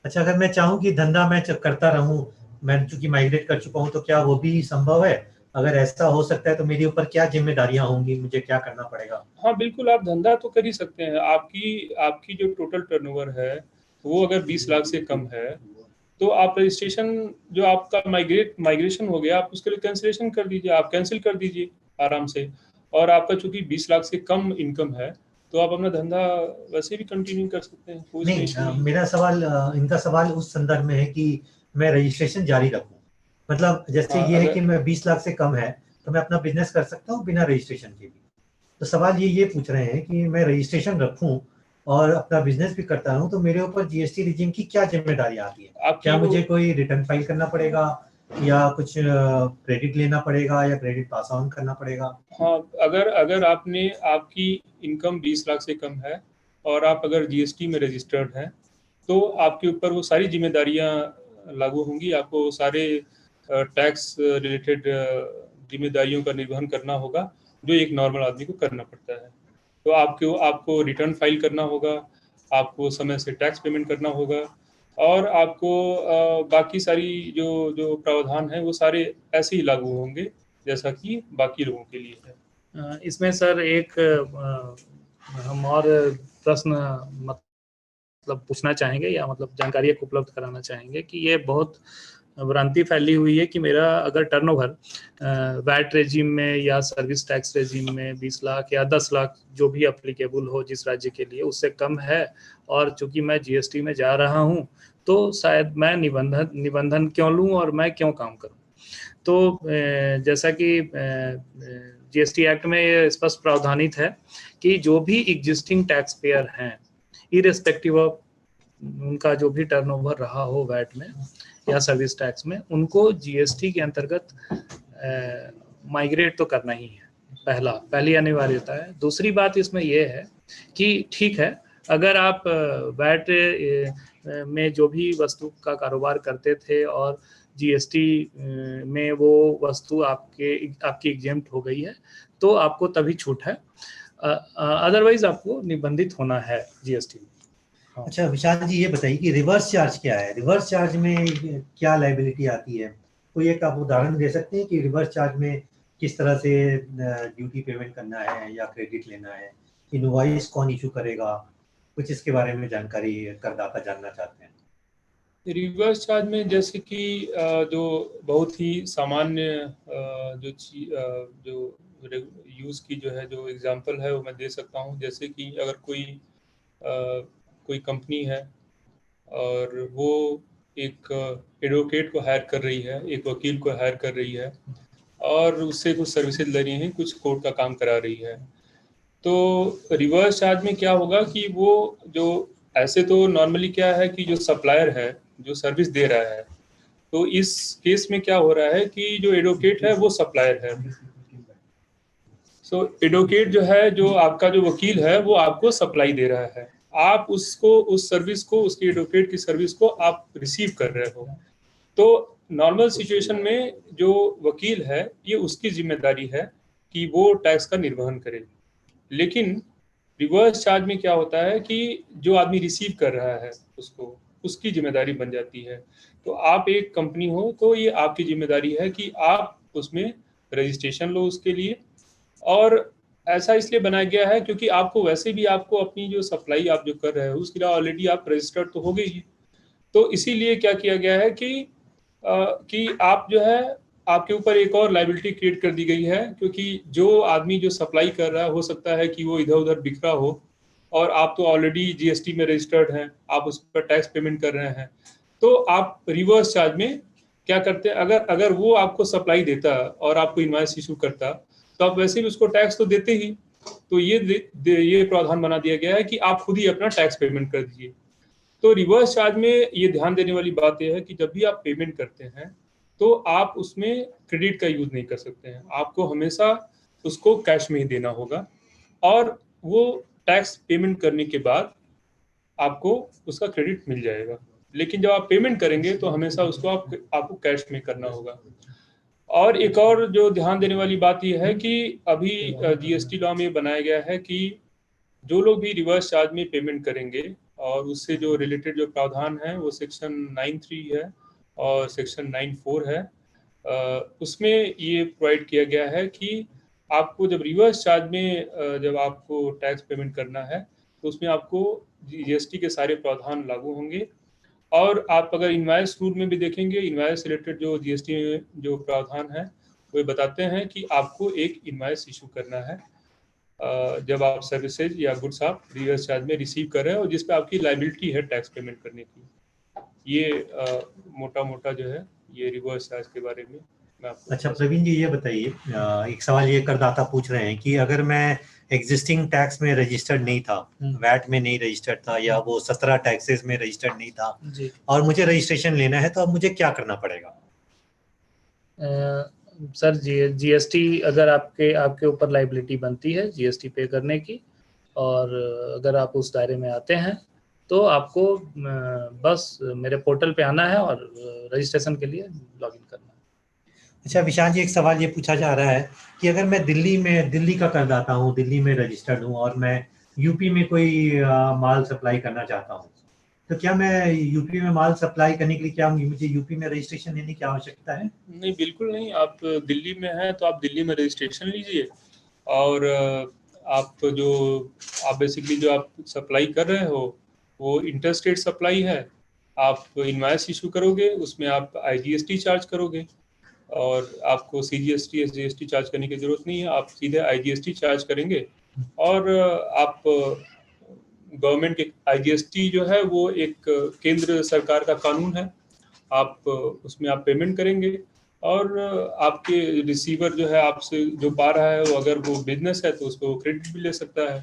Speaker 4: अच्छा, अगर मैं चाहूँ कि धंधा मैं करता रहूँ, मैं चूंकि माइग्रेट कर चुका हूँ, तो क्या वो भी संभव है? अगर ऐसा हो सकता है तो मेरे ऊपर क्या जिम्मेदारियां होंगी, मुझे क्या करना पड़ेगा?
Speaker 6: हाँ बिल्कुल, आप धंधा तो कर ही सकते हैं। आपकी जो टोटल टर्नओवर है वो अगर 20 लाख से कम है तो आप रजिस्ट्रेशन जो आपका माइग्रेशन हो गया, आप उसके लिए कैंसिलेशन कर दीजिए, आप कैंसिल कर दीजिए आराम से। और आपका चूंकि 20 लाख से कम इनकम है तो आप अपना धंधा वैसे भी कंटिन्यू कर सकते हैं, कोई
Speaker 4: नहीं, मेरा सवाल, इनका सवाल उस संदर्भ में है कि मैं रजिस्ट्रेशन जारी रखूं, मतलब जैसे ये है कि मैं 20 लाख से कम है तो मैं अपना बिजनेस कर सकता हूँ बिना रजिस्ट्रेशन के भी। तो सवाल ये पूछ रहे हैं कि मैं रजिस्ट्रेशन रखूं और अपना बिजनेस भी करता हूं, तो मेरे ऊपर जीएसटी रिजीम की क्या जिम्मेदारी आती है? क्या मुझे कोई रिटर्न फाइल करना पड़ेगा या कुछ क्रेडिट लेना पड़ेगा या क्रेडिट पास ऑन करना पड़ेगा?
Speaker 6: हाँ, अगर आपकी इनकम 20 लाख से कम है और आप अगर जीएसटी में रजिस्टर्ड हैं तो आपके ऊपर वो सारी जिम्मेदारियां लागू होंगी। आपको सारे टैक्स रिलेटेड जिम्मेदारियों का निर्वहन करना होगा जो एक नॉर्मल आदमी को करना पड़ता है। तो आपको रिटर्न फाइल करना होगा, आपको समय से टैक्स पेमेंट करना होगा, और आपको बाकी सारी जो प्रावधान है वो सारे ऐसे ही लागू होंगे जैसा कि बाकी लोगों के लिए है।
Speaker 9: इसमें सर एक हम और प्रश्न मतलब पूछना चाहेंगे, या मतलब जानकारी उपलब्ध कराना चाहेंगे कि ये बहुत भ्रांति फैली हुई है कि मेरा अगर टर्नओवर वैट रेजिम में या सर्विस टैक्स रेजिम में 20 लाख या 10 लाख जो भी एप्लीकेबल हो जिस राज्य के लिए, उससे कम है, और चूंकि मैं जीएसटी में जा रहा हूं तो शायद मैं निबंधन क्यों लूं और मैं क्यों काम करूं। तो जैसा कि जीएसटी एक्ट में ये स्पष्ट प्रावधानित है कि जो भी एग्जिस्टिंग टैक्स पेयर हैं, इरेस्पेक्टिव ऑफ उनका जो भी टर्नओवर रहा हो वैट में या सर्विस टैक्स में, उनको जीएसटी के अंतर्गत माइग्रेट तो करना ही है, पहली अनिवार्यता है। दूसरी बात इसमें यह है कि ठीक है, अगर आप वैट में जो भी वस्तु का कारोबार करते थे और जीएसटी में वो वस्तु आपकी एग्जेम्प्ट हो गई है तो आपको तभी छूट है, अदरवाइज आपको निबंधित होना है जीएसटी में।
Speaker 4: अच्छा विशाल जी, ये बताइए कि रिवर्स चार्ज क्या है? रिवर्स चार्ज में क्या लायबिलिटी आती है? कोई एक आप उदाहरण दे सकते हैं कि रिवर्स चार्ज में किस तरह से ड्यूटी पेमेंट करना है या क्रेडिट लेना है, इनवॉइस कौन इशू करेगा, कुछ इसके बारे में जानकारी करदाता जानना चाहते हैं।
Speaker 6: रिवर्स चार्ज में जैसे कि जो बहुत ही सामान्य जो यूज़ की जो है जो एग्जांपल है वो मैं दे सकता हूँ। जैसे कि अगर कोई कंपनी है और वो एक एडवोकेट को हायर कर रही है, एक वकील को हायर कर रही है और उससे कुछ सर्विसेज ले रही है, कुछ कोर्ट का काम करा रही है, तो रिवर्स चार्ज में क्या होगा कि वो जो ऐसे तो नॉर्मली क्या है कि जो सप्लायर है जो सर्विस दे रहा है, तो इस केस में क्या हो रहा है कि जो एडवोकेट है वो सप्लायर है। सो एडवोकेट जो है, जो आपका जो वकील है वो आपको सप्लाई दे रहा है, आप उसको उस सर्विस को, उसकी एडवोकेट की सर्विस को आप रिसीव कर रहे हो। तो नॉर्मल सिचुएशन में जो वकील है ये उसकी जिम्मेदारी है कि वो टैक्स का निर्वहन करे। लेकिन रिवर्स चार्ज में क्या होता है कि जो आदमी रिसीव कर रहा है उसको, उसकी जिम्मेदारी बन जाती है। तो आप एक कंपनी हो तो ये आपकी जिम्मेदारी है कि आप उसमें रजिस्ट्रेशन लो उसके लिए, और ऐसा इसलिए बनाया गया है क्योंकि आपको वैसे भी आपको अपनी जो सप्लाई आप जो कर रहे हो उसके लिए ऑलरेडी आप रजिस्टर्ड तो हो गई ही। तो इसीलिए क्या किया गया है कि आप जो है आपके ऊपर एक और लायबिलिटी क्रिएट कर दी गई है, क्योंकि जो आदमी जो सप्लाई कर रहा है हो सकता है कि वो इधर उधर बिखरा हो और आप तो ऑलरेडी जीएसटी में रजिस्टर्ड हैं, आप उस पर टैक्स पेमेंट कर रहे हैं। तो आप रिवर्स चार्ज में क्या करते हैं, अगर वो आपको सप्लाई देता और आपको इनवॉइस इशू करता तो आप वैसे भी उसको टैक्स तो देते ही। तो ये प्रावधान बना दिया गया है कि आप खुद ही अपना टैक्स पेमेंट कर दीजिए। तो रिवर्स चार्ज में ये ध्यान देने वाली बात यह है कि जब भी आप पेमेंट करते हैं तो आप उसमें क्रेडिट का यूज नहीं कर सकते हैं, आपको हमेशा उसको कैश में ही देना होगा, और वो टैक्स पेमेंट करने के बाद आपको उसका क्रेडिट मिल जाएगा। लेकिन जब आप पेमेंट करेंगे तो हमेशा उसको आपको कैश में करना होगा। और एक और जो ध्यान देने वाली बात यह है कि अभी जीएसटी लॉ में बनाया गया है कि जो लोग भी रिवर्स चार्ज में पेमेंट करेंगे और उससे जो रिलेटेड जो प्रावधान है वो सेक्शन 9(3) है और सेक्शन 9(4) है, उसमें ये प्रोवाइड किया गया है कि आपको जब रिवर्स चार्ज में जब आपको टैक्स पेमेंट करना है तो उसमें आपको जीएसटी के सारे प्रावधान लागू होंगे। और आप अगर इनवॉइस रूल में भी देखेंगे, इनवॉइस रिलेटेड जो जीएसटी में जो प्रावधान है वो बताते हैं कि आपको एक इनवॉइस इशू करना है जब आप सर्विसेज या गुड्स आप रिवर्स चार्ज में रिसीव कर रहे हैं और जिस पे आपकी लायबिलिटी है टैक्स पेमेंट करने की। ये मोटा मोटा जो है ये रिवर्स चार्ज के बारे में मैं आपको।
Speaker 4: अच्छा प्रवीण जी, ये बताइए, एक सवाल ये करदाता पूछ रहे हैं कि अगर मैं एग्जिस्टिंग टैक्स में रजिस्टर्ड नहीं था, वैट में नहीं रजिस्टर्ड था, या वो 17 टैक्सेस में रजिस्टर्ड नहीं था
Speaker 9: जी,
Speaker 4: और मुझे रजिस्ट्रेशन लेना है, तो अब मुझे क्या करना पड़ेगा?
Speaker 9: सर जीएसटी अगर आपके ऊपर लाइबिलिटी बनती है जीएसटी पे करने की, और अगर आप उस दायरे में आते हैं तो आपको बस मेरे पोर्टल पे आना है और रजिस्ट्रेशन के लिए लॉगिन करना है।
Speaker 4: अच्छा विशाल जी, एक सवाल ये पूछा जा रहा है कि अगर मैं दिल्ली का करदाता हूँ, दिल्ली में रजिस्टर्ड हूँ और मैं यूपी में कोई माल सप्लाई करना चाहता हूँ, तो क्या मैं यूपी में माल सप्लाई करने के लिए क्या मुझे यूपी में रजिस्ट्रेशन लेने की आवश्यकता है?
Speaker 6: नहीं, बिल्कुल नहीं। आप दिल्ली में हैं तो आप दिल्ली में रजिस्ट्रेशन लीजिए, और आप बेसिकली जो आप सप्लाई कर रहे हो वो इंटर स्टेट सप्लाई है। आप इनवॉइस इशू करोगे, उसमें आप आईजीएसटी चार्ज करोगे, और आपको सीजीएसटी एसजीएसटी चार्ज करने की जरूरत नहीं है, आप सीधे आईजीएसटी चार्ज करेंगे। और आप गवर्नमेंट के आईजीएसटी जो है वो एक केंद्र सरकार का कानून है, आप उसमें आप पेमेंट करेंगे, और आपके रिसीवर जो है आपसे जो पा रहा है वो अगर वो बिजनेस है तो उसको क्रेडिट भी ले सकता है।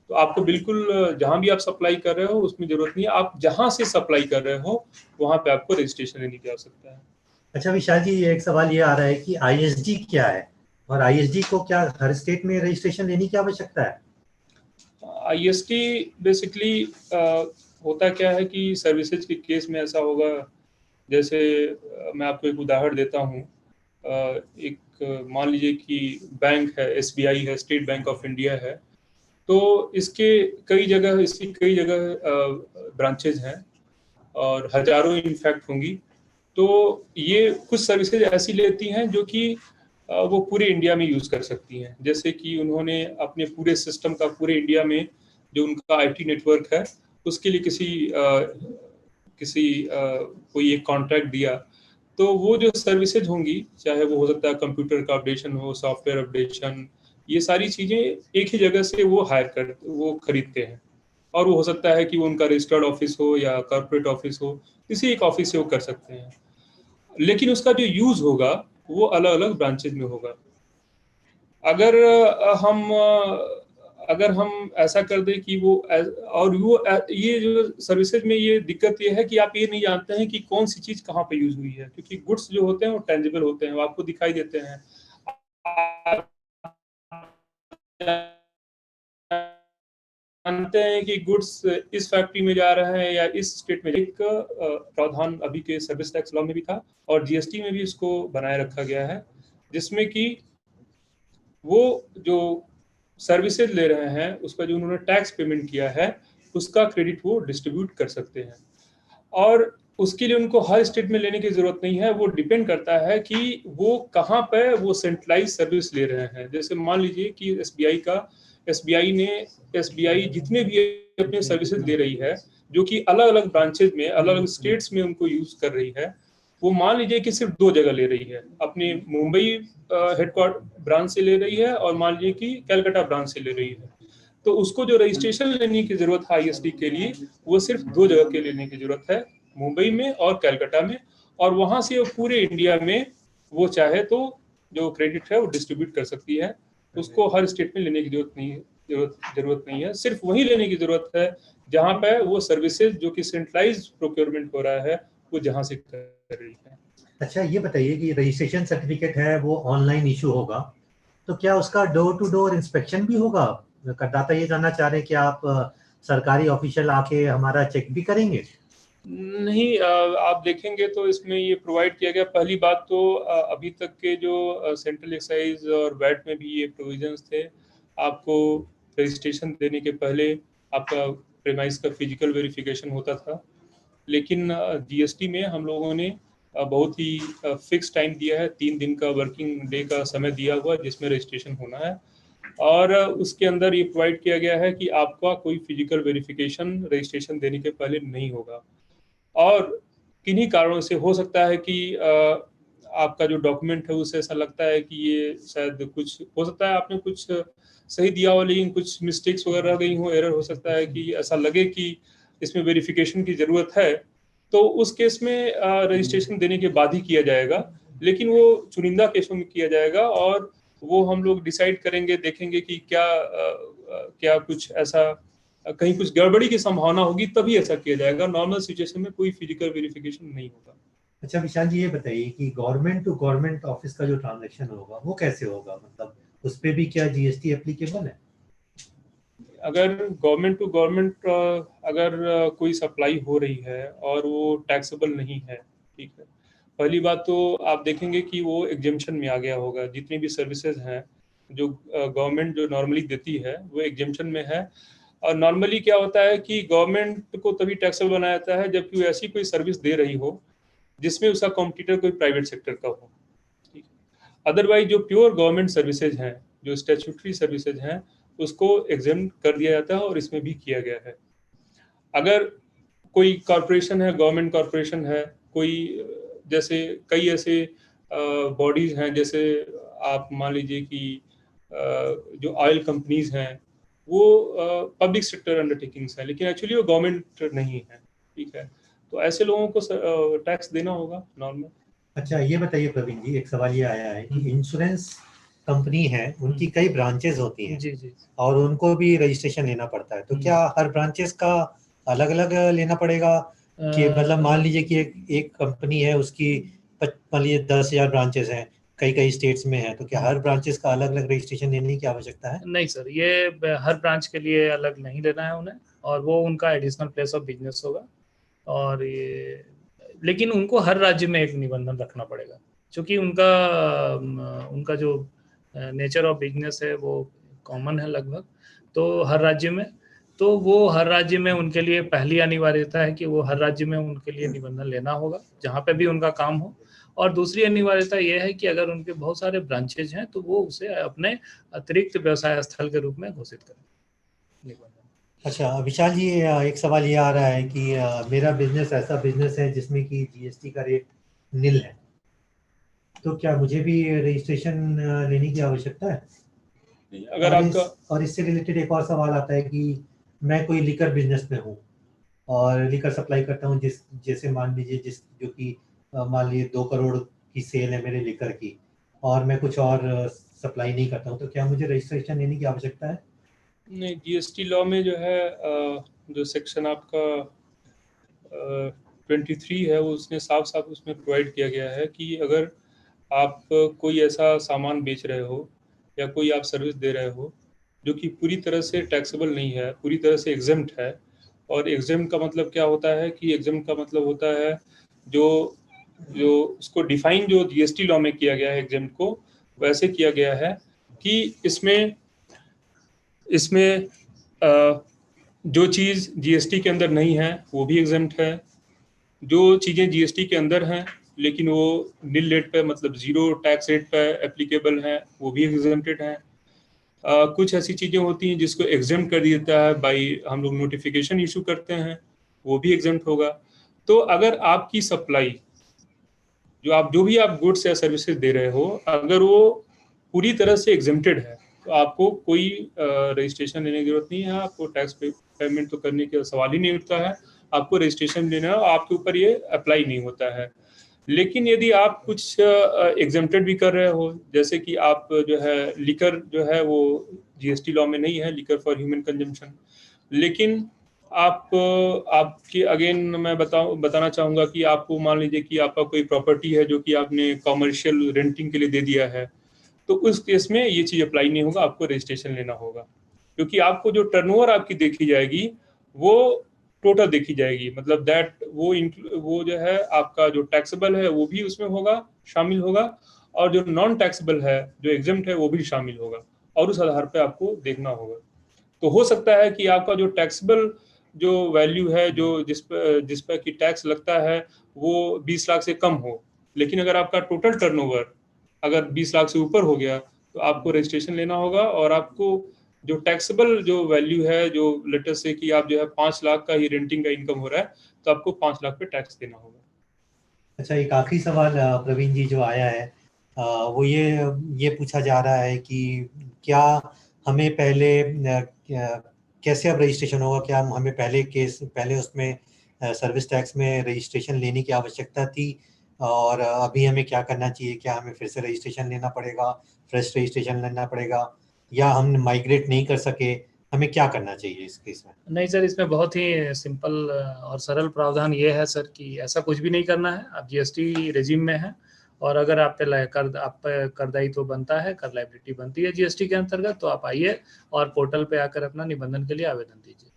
Speaker 6: तो आपको बिल्कुल जहां भी आप सप्लाई कर रहे हो उसमें जरूरत नहीं है, आप जहां से सप्लाई कर रहे हो वहां पे आपको रजिस्ट्रेशन लेने की आवश्यकता है।
Speaker 4: अच्छा विशाल जी, एक सवाल ये आ रहा है कि आईएसडी क्या है, और आईएसडी को क्या हर स्टेट में रजिस्ट्रेशन लेने की आवश्यकता है?
Speaker 6: IST बेसिकली होता क्या है कि सर्विसेज के केस में ऐसा होगा, जैसे मैं आपको एक उदाहरण देता हूँ। एक मान लीजिए कि बैंक है, SBI है, स्टेट बैंक ऑफ इंडिया है, तो इसकी कई जगह ब्रांचेज हैं और हजारों इनफैक्ट होंगी। तो ये कुछ सर्विसेज ऐसी लेती हैं जो कि वो पूरे इंडिया में यूज कर सकती हैं। जैसे कि उन्होंने अपने पूरे सिस्टम का पूरे इंडिया में जो उनका IT नेटवर्क है उसके लिए कोई एक कॉन्ट्रैक्ट दिया, तो वो जो सर्विसेज होंगी, चाहे वो हो सकता है कंप्यूटर का अपडेशन हो, सॉफ्टवेयर अपडेशन, ये सारी चीजें एक ही जगह से वो खरीदते हैं। और वो हो सकता है कि वो उनका रजिस्टर्ड ऑफिस हो या कॉर्पोरेट ऑफिस हो, किसी एक ऑफिस से वो कर सकते हैं। लेकिन उसका जो यूज होगा वो अलग अलग ब्रांचेज में होगा। अगर हम ऐसा कर दें कि ये जो सर्विसेज में ये दिक्कत ये है कि आप ये नहीं जानते हैं कि कौन सी चीज कहाँ पे यूज हुई है, क्योंकि गुड्स जो होते हैं वो टेंजिबल होते हैं, वो आपको दिखाई देते हैं। जानते हैं कि गुड्स इस फैक्ट्री में जा रहा है या इस स्टेट में। एक प्रावधान अभी के सर्विस टैक्स लॉ में भी था और GST में भी इसको बनाए रखा गया है, जिसमें कि वो जो सर्विसेज ले रहे हैं उसका जो उन्होंने टैक्स पेमेंट किया है उसका क्रेडिट वो डिस्ट्रीब्यूट कर सकते हैं। और उसके लिए उनको हर स्टेट में लेने की जरूरत नहीं है, वो डिपेंड करता है कि वो कहाँ पे वो सेंट्रलाइज सर्विस ले रहे हैं। जैसे मान लीजिए कि SBI जितने भी अपने सर्विसेज दे रही है जो कि अलग अलग ब्रांचेज में अलग अलग स्टेट्स में उनको यूज कर रही है, वो मान लीजिए कि सिर्फ 2 जगह ले रही है, अपने मुंबई हेडक्वार्टर ब्रांच से ले रही है और मान लीजिए कि कलकत्ता ब्रांच से ले रही है, तो उसको जो रजिस्ट्रेशन लेने की जरूरत है IST के लिए वो सिर्फ 2 जगह के लेने की जरूरत है, मुंबई में और कलकत्ता में। और वहां से वो पूरे इंडिया में वो चाहे तो जो क्रेडिट है वो डिस्ट्रीब्यूट कर सकती है। उसको हर स्टेट में लेने की जरूरत नहीं है, सिर्फ वही लेने की जरूरत है जहां पे वो सर्विसेज जो कि सेंट्रलाइज प्रोक्योरमेंट हो रहा है वो जहां से कर रही है।
Speaker 4: अच्छा, ये बताइए कि रजिस्ट्रेशन सर्टिफिकेट है वो ऑनलाइन इशू होगा, तो क्या उसका डोर टू डोर इंस्पेक्शन भी होगा? करदाता ये जानना चाह रहे हैं कि आप सरकारी ऑफिशियल आके हमारा चेक भी करेंगे?
Speaker 6: नहीं, आप देखेंगे तो इसमें ये प्रोवाइड किया गया। पहली बात तो अभी तक के जो सेंट्रल एक्साइज और वैट में भी ये प्रोविजंस थे, आपको रजिस्ट्रेशन देने के पहले आपका प्रीमाइस का फिजिकल वेरिफिकेशन होता था। लेकिन GST में हम लोगों ने बहुत ही फिक्स टाइम दिया है, 3 दिन का वर्किंग डे का समय दिया हुआ जिसमें रजिस्ट्रेशन होना है। और उसके अंदर ये प्रोवाइड किया गया है कि आपका कोई फिजिकल वेरिफिकेशन रजिस्ट्रेशन देने के पहले नहीं होगा। और किन्हीं कारणों से हो सकता है कि आपका जो डॉक्यूमेंट है उससे ऐसा लगता है कि ये शायद कुछ हो सकता है आपने कुछ सही दिया हो लेकिन कुछ मिस्टेक्स वगैरह रह गई हो, एरर हो सकता है कि ऐसा लगे कि इसमें वेरिफिकेशन की जरूरत है, तो उस केस में रजिस्ट्रेशन देने के बाद ही किया जाएगा। लेकिन वो चुनिंदा केसों में किया जाएगा और वो हम लोग डिसाइड करेंगे, देखेंगे कि क्या कुछ ऐसा कहीं कुछ गड़बड़ी की संभावना होगी तभी ऐसा किया जाएगा। नॉर्मल सिचुएशन में कोई फिजिकल वेरिफिकेशन नहीं होगा।
Speaker 4: अच्छा विशाल जी, ये बताइए कि गवर्नमेंट टू गवर्नमेंट ऑफिस का जो ट्रांजैक्शन होगा वो कैसे होगा? मतलब उस पे भी क्या GST एप्लीकेबल है?
Speaker 6: अगर गवर्नमेंट टू गवर्नमेंट अगर कोई सप्लाई हो रही है और वो टैक्सेबल नहीं है, ठीक है, पहली बात तो आप देखेंगे कि वो एग्जेम्पशन में आ गया होगा। जितनी भी सर्विसेज हैं जो गवर्नमेंट जो नॉर्मली देती है वो एग्जेम्पशन में है। और नॉर्मली क्या होता है कि गवर्नमेंट को तभी टैक्सेबल बनाया जाता है जबकि वो ऐसी कोई सर्विस दे रही हो जिसमें उसका कॉम्पिटिटर कोई प्राइवेट सेक्टर का हो, ठीक है। अदरवाइज जो प्योर गवर्नमेंट सर्विसेज हैं, जो स्टैट्यूटरी सर्विसेज हैं, उसको एग्जेम्प्ट कर दिया जाता है और इसमें भी किया गया है। अगर कोई कॉरपोरेशन है, गवर्नमेंट कॉरपोरेशन है, कोई जैसे कई ऐसे बॉडीज हैं, जैसे आप मान लीजिए कि जो ऑयल कंपनीज हैं वो पब्लिक सेक्टर अंडरटेकिंग्स हैं लेकिन एक्चुअली वो गवर्नमेंट नहीं है, ठीक है, तो ऐसे लोगों को टैक्स देना होगा नॉर्मल।
Speaker 4: अच्छा ये बताइए प्रवीण जी, एक सवाल ये आया है कि इंश्योरेंस कंपनी है, उनकी कई ब्रांचेस होती हैं
Speaker 9: जी
Speaker 4: और उनको भी रजिस्ट्रेशन लेना पड़ता है, तो क्या हर ब्रांचेस का अलग अलग लेना पड़ेगा? कि मतलब मान लीजिए कि एक कंपनी है, उसकी मान लीजिए 10,000 ब्रांचेस हैं, कई स्टेट्स में है, तो क्या हर ब्रांचेस का अलग अलग रजिस्ट्रेशन लेने की आवश्यकता है?
Speaker 9: नहीं सर, ये हर ब्रांच के लिए अलग नहीं लेना है उन्हें, और वो उनका एडिशनल प्लेस ऑफ बिजनेस होगा। और ये लेकिन उनको हर राज्य में एक निबंधन रखना पड़ेगा, क्योंकि उनका जो नेचर ऑफ बिजनेस है वो कॉमन है लगभग, तो हर राज्य में, तो वो हर राज्य में उनके लिए पहली अनिवार्यता है कि वो हर राज्य में उनके लिए निबंधन लेना होगा जहाँ पे भी उनका काम हो। और दूसरी अनिवार्यता यह है कि अगर उनके बहुत सारे ब्रांचेज हैं तो वो उसे अपने अतिरिक्त व्यवसाय स्थल के रूप में घोषित करें।
Speaker 4: अच्छा विशाल जी, एक सवाल ये आ रहा है कि मेरा बिजनेस ऐसा बिजनेस है जिसमें कि जीएसटी का रेट निल है, तो क्या मुझे भी रजिस्ट्रेशन लेने की आवश्यकता है?
Speaker 6: अगर आपका
Speaker 4: और इससे रिलेटेड एक और सवाल आता है कि मैं कोई लिकर बिजनेस में हूँ और लिकर सप्लाई करता हूँ, जैसे मान लीजिए जो कि मान लीजिए 2 करोड़ की सेल है मेरे लिकर की, और मैं कुछ और सप्लाई नहीं करता हूँ, तो क्या मुझे रजिस्ट्रेशन लेने की आवश्यकता है?
Speaker 6: नहीं, जीएसटी लॉ में जो है जो सेक्शन आपका 23 है, वो उसने साफ साफ उसमें प्रोवाइड किया गया है कि अगर आप कोई ऐसा सामान बेच रहे हो या कोई आप सर्विस दे रहे हो जो कि पूरी तरह से टैक्सेबल नहीं है, पूरी तरह से एग्जेम्प्ट है, और एग्जेम्प्ट का मतलब क्या होता है कि एग्जेम्प्ट का मतलब होता है जो उसको डिफाइन जो जीएसटी लॉ में किया गया है एग्जेम्प्ट को, वैसे किया गया है कि इसमें जो चीज़ जीएसटी के अंदर नहीं है वो भी एग्जेम्प्ट है, जो चीज़ें जीएसटी के अंदर हैं लेकिन वो निल रेट पे मतलब जीरो टैक्स रेट पे एप्लीकेबल हैं वो भी एग्जेम्प्टेड हैं। कुछ ऐसी चीज़ें होती हैं जिसको एग्जेम्प्ट कर दिया जाता है बाई हम लोग नोटिफिकेशन इशू करते हैं, वो भी एग्जेम्प्ट होगा। तो अगर आपकी सप्लाई जो भी आप गुड्स या सर्विसेज दे रहे हो, अगर वो पूरी तरह से एग्जेम्प्टेड है तो आपको कोई रजिस्ट्रेशन लेने की जरूरत नहीं है, आपको टैक्स पेमेंट तो करने का सवाल ही नहीं उठता है, आपको रजिस्ट्रेशन लेना है, आपके ऊपर ये अप्लाई नहीं होता है। लेकिन यदि आप कुछ एग्जेम्प्टेड भी कर रहे हो, जैसे कि आप जो है लिकर जो है वो जीएसटी लॉ में नहीं है, लिकर फॉर ह्यूमन कंजम्पशन, लेकिन आपकी अगेन मैं बताना चाहूँगा कि आपको मान लीजिए कि आपका कोई प्रॉपर्टी है जो कि आपने कॉमर्शियल रेंटिंग के लिए दे दिया है, तो उस केस में ये चीज़ अप्लाई नहीं होगा, आपको रजिस्ट्रेशन लेना होगा, क्योंकि आपको जो टर्नओवर आपकी देखी जाएगी वो टोटल देखी जाएगी, मतलब दैट वो जो है आपका जो टैक्सेबल है वो भी उसमें होगा, शामिल होगा, और जो नॉन टैक्सेबल है जो एग्जेम्प्ट है वो भी शामिल होगा, और उस आधार पे आपको देखना होगा। तो हो सकता है कि आपका जो टैक्सेबल जो वैल्यू है जो जिस पर कि टैक्स लगता है वो 20 लाख से कम हो, लेकिन अगर आपका टोटल टर्नओवर अगर 20 लाख से ऊपर हो गया तो आपको रजिस्ट्रेशन लेना होगा, और आपको जो टैक्सेबल जो वैल्यू है, जो लेटर से कि आप जो है 5 लाख का ही रेंटिंग का इनकम हो रहा है तो आपको 5 लाख पे टैक्स देना होगा।
Speaker 4: अच्छा, एक आखिरी सवाल प्रवीण जी जो आया है वो ये पूछा जा रहा है कि क्या हमें पहले कैसे अब रजिस्ट्रेशन होगा, क्या हमें पहले उसमें सर्विस टैक्स में रजिस्ट्रेशन लेने की आवश्यकता थी, और अभी हमें क्या करना चाहिए, क्या हमें फिर से रजिस्ट्रेशन लेना पड़ेगा, फ्रेश रजिस्ट्रेशन लेना पड़ेगा, या हम माइग्रेट नहीं कर सके, हमें क्या करना चाहिए इस केस में?
Speaker 9: नहीं सर, इसमें बहुत ही सिंपल और सरल प्रावधान ये है सर कि ऐसा कुछ भी नहीं करना है, आप जीएसटी रेजिम में है, और अगर आप पे करदायित्व बनता है, कर लायबिलिटी बनती है जीएसटी के अंतर्गत, तो आप आइए और पोर्टल पे आकर अपना निबंधन के लिए आवेदन दीजिए।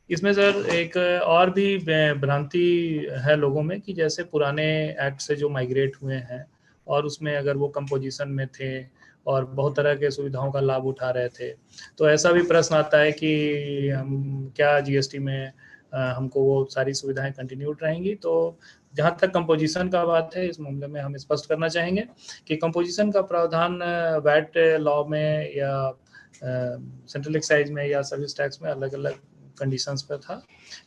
Speaker 9: इसमें सर एक और भी भ्रांति है लोगों में कि जैसे पुराने एक्ट से जो माइग्रेट हुए हैं और उसमें अगर वो कंपोजिशन में थे और बहुत तरह के सुविधाओं का लाभ उठा रहे थे, तो ऐसा भी प्रश्न आता है कि हम क्या जीएसटी में हमको वो सारी सुविधाएं कंटिन्यूड रहेंगी। तो जहाँ तक कंपोजिशन का बात है, इस मामले में हम स्पष्ट करना चाहेंगे कि कंपोजिशन का प्रावधान वैट लॉ में या सेंट्रल एक्साइज में या सर्विस टैक्स में अलग अलग कंडीशंस पर था,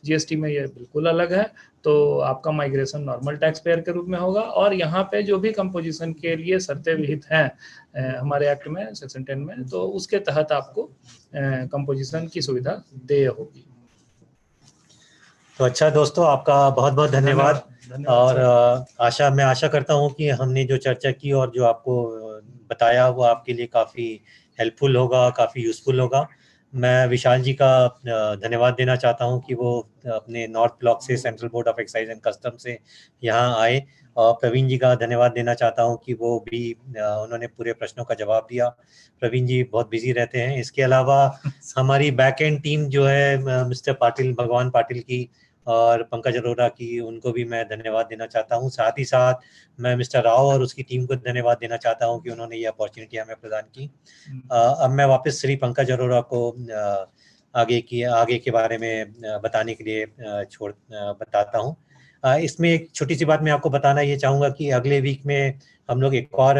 Speaker 9: जीएसटी में ये बिल्कुल अलग है। तो आपका माइग्रेशन नॉर्मल टैक्स पेयर के रूप में होगा, और यहाँ पे जो भी कंपोजिशन के लिए शर्तें विहित हैं हमारे एक्ट में सेक्शन 10 में, तो उसके तहत आपको कंपोजिशन की सुविधा देय होगी।
Speaker 4: तो अच्छा दोस्तों, आपका बहुत बहुत धन्यवाद। और मैं आशा करता हूँ कि हमने जो चर्चा की और जो आपको बताया वो आपके लिए काफ़ी हेल्पफुल होगा, काफ़ी यूज़फुल होगा। मैं विशाल जी का धन्यवाद देना चाहता हूं कि वो अपने नॉर्थ ब्लॉक से central board of excise and custom से यहाँ आए और प्रवीण जी का धन्यवाद देना चाहता हूं कि वो भी उन्होंने पूरे प्रश्नों का जवाब दिया। प्रवीण जी बहुत बिजी रहते हैं। इसके अलावा हमारी बैक एंड टीम जो है मिस्टर पाटिल, भगवान पाटिल की और पंकज अरोड़ा की, उनको भी मैं धन्यवाद देना चाहता हूं। साथ ही साथ मैं मिस्टर राव और उसकी टीम को धन्यवाद देना चाहता हूं कि उन्होंने ये अपॉर्चुनिटी हमें प्रदान की। अब मैं वापस श्री पंकज अरोड़ा को आगे के बारे में बताने के लिए बताता हूं। इसमें एक छोटी सी बात मैं आपको बताना ये चाहूँगा कि अगले वीक में हम लोग एक और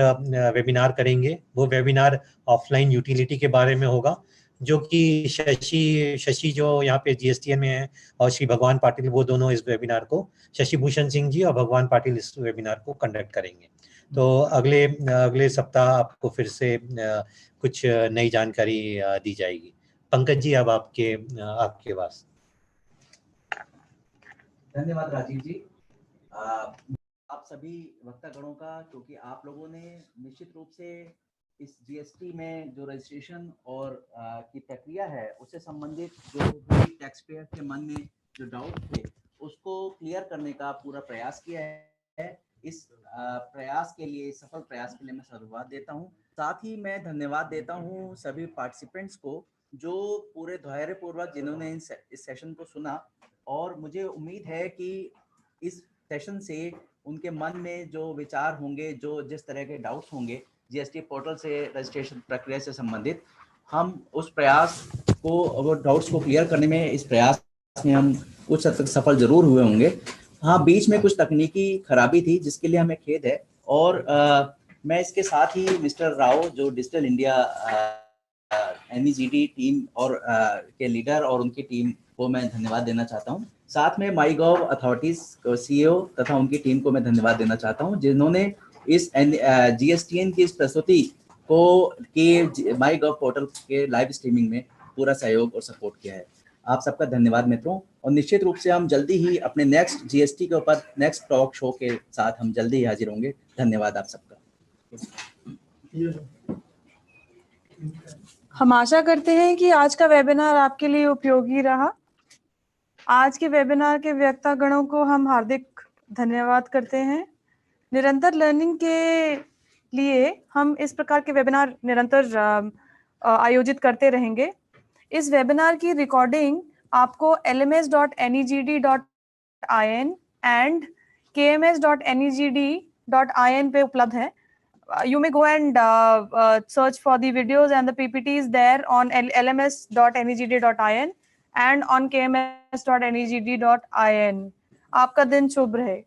Speaker 4: वेबिनार करेंगे। वो वेबिनार ऑफलाइन यूटिलिटी के बारे में होगा, जो कि शशि जो यहाँ पे जीएसटीएन में है और श्री भगवान पाटिल, वो दोनों इस वेबिनार को, शशि भूषण सिंह जी और भगवान पाटिल इस वेबिनार को कंडक्ट करेंगे। तो अगले सप्ताह आपको फिर से कुछ नई जानकारी दी जाएगी। पंकज जी, अब आपके पास।
Speaker 3: धन्यवाद राजीव जी। आप सभी वक्तागणों का, क्योंकि आप लोगों ने निश्चित रूप से इस जीएसटी में जो रजिस्ट्रेशन और की प्रक्रिया है उससे संबंधित जो भी टैक्स पेयर के मन में जो डाउट थे उसको क्लियर करने का पूरा प्रयास किया है। इस प्रयास के लिए, सफल प्रयास के लिए मैं साधुवाद देता हूँ। साथ ही मैं धन्यवाद देता हूँ सभी पार्टिसिपेंट्स को जो पूरे धैर्यपूर्वक जिन्होंने इस सेशन को सुना, और मुझे उम्मीद है कि इस सेशन से उनके मन में जो विचार होंगे, जो जिस तरह के डाउट्स होंगे जीएसटी पोर्टल से रजिस्ट्रेशन प्रक्रिया से संबंधित, हम उस प्रयास को, वो डाउट्स को क्लियर करने में, इस प्रयास में हम कुछ हद तक सफल जरूर हुए होंगे। हाँ, बीच में कुछ तकनीकी खराबी थी जिसके लिए हमें खेद है। और मैं इसके साथ ही मिस्टर राव जो डिजिटल इंडिया NEGD टीम और के लीडर और उनकी टीम को मैं धन्यवाद देना चाहता हूँ। साथ में माईगॉव अथॉरिटीज CEO तथा उनकी टीम को मैं धन्यवाद देना चाहता हूँ, जिन्होंने इस GSTN की इस प्रस्तुति को के माईगॉव पोर्टल के लाइव स्ट्रीमिंग में पूरा सहयोग और सपोर्ट किया है। आप सबका धन्यवाद मित्रों, और निश्चित रूप से हम जल्दी ही अपने नेक्स्ट GST के ऊपर नेक्स्ट टॉक शो के साथ हम जल्दी ही हाजिर होंगे। धन्यवाद आप सबका।
Speaker 1: हम आशा करते हैं कि आज का वेबिनार आपके लिए उपयोगी रहा। आज के वेबिनार के वक्तागणों को हम हार्दिक धन्यवाद करते हैं। निरंतर लर्निंग के लिए हम इस प्रकार के वेबिनार निरंतर आयोजित करते रहेंगे। इस वेबिनार की रिकॉर्डिंग आपको lms.negd.in एंड kms.negd.in पे उपलब्ध है। You may go and search for the videos and the PPTs there on lms.negd.in and on kms.negd.in. आपका दिन शुभ रहे।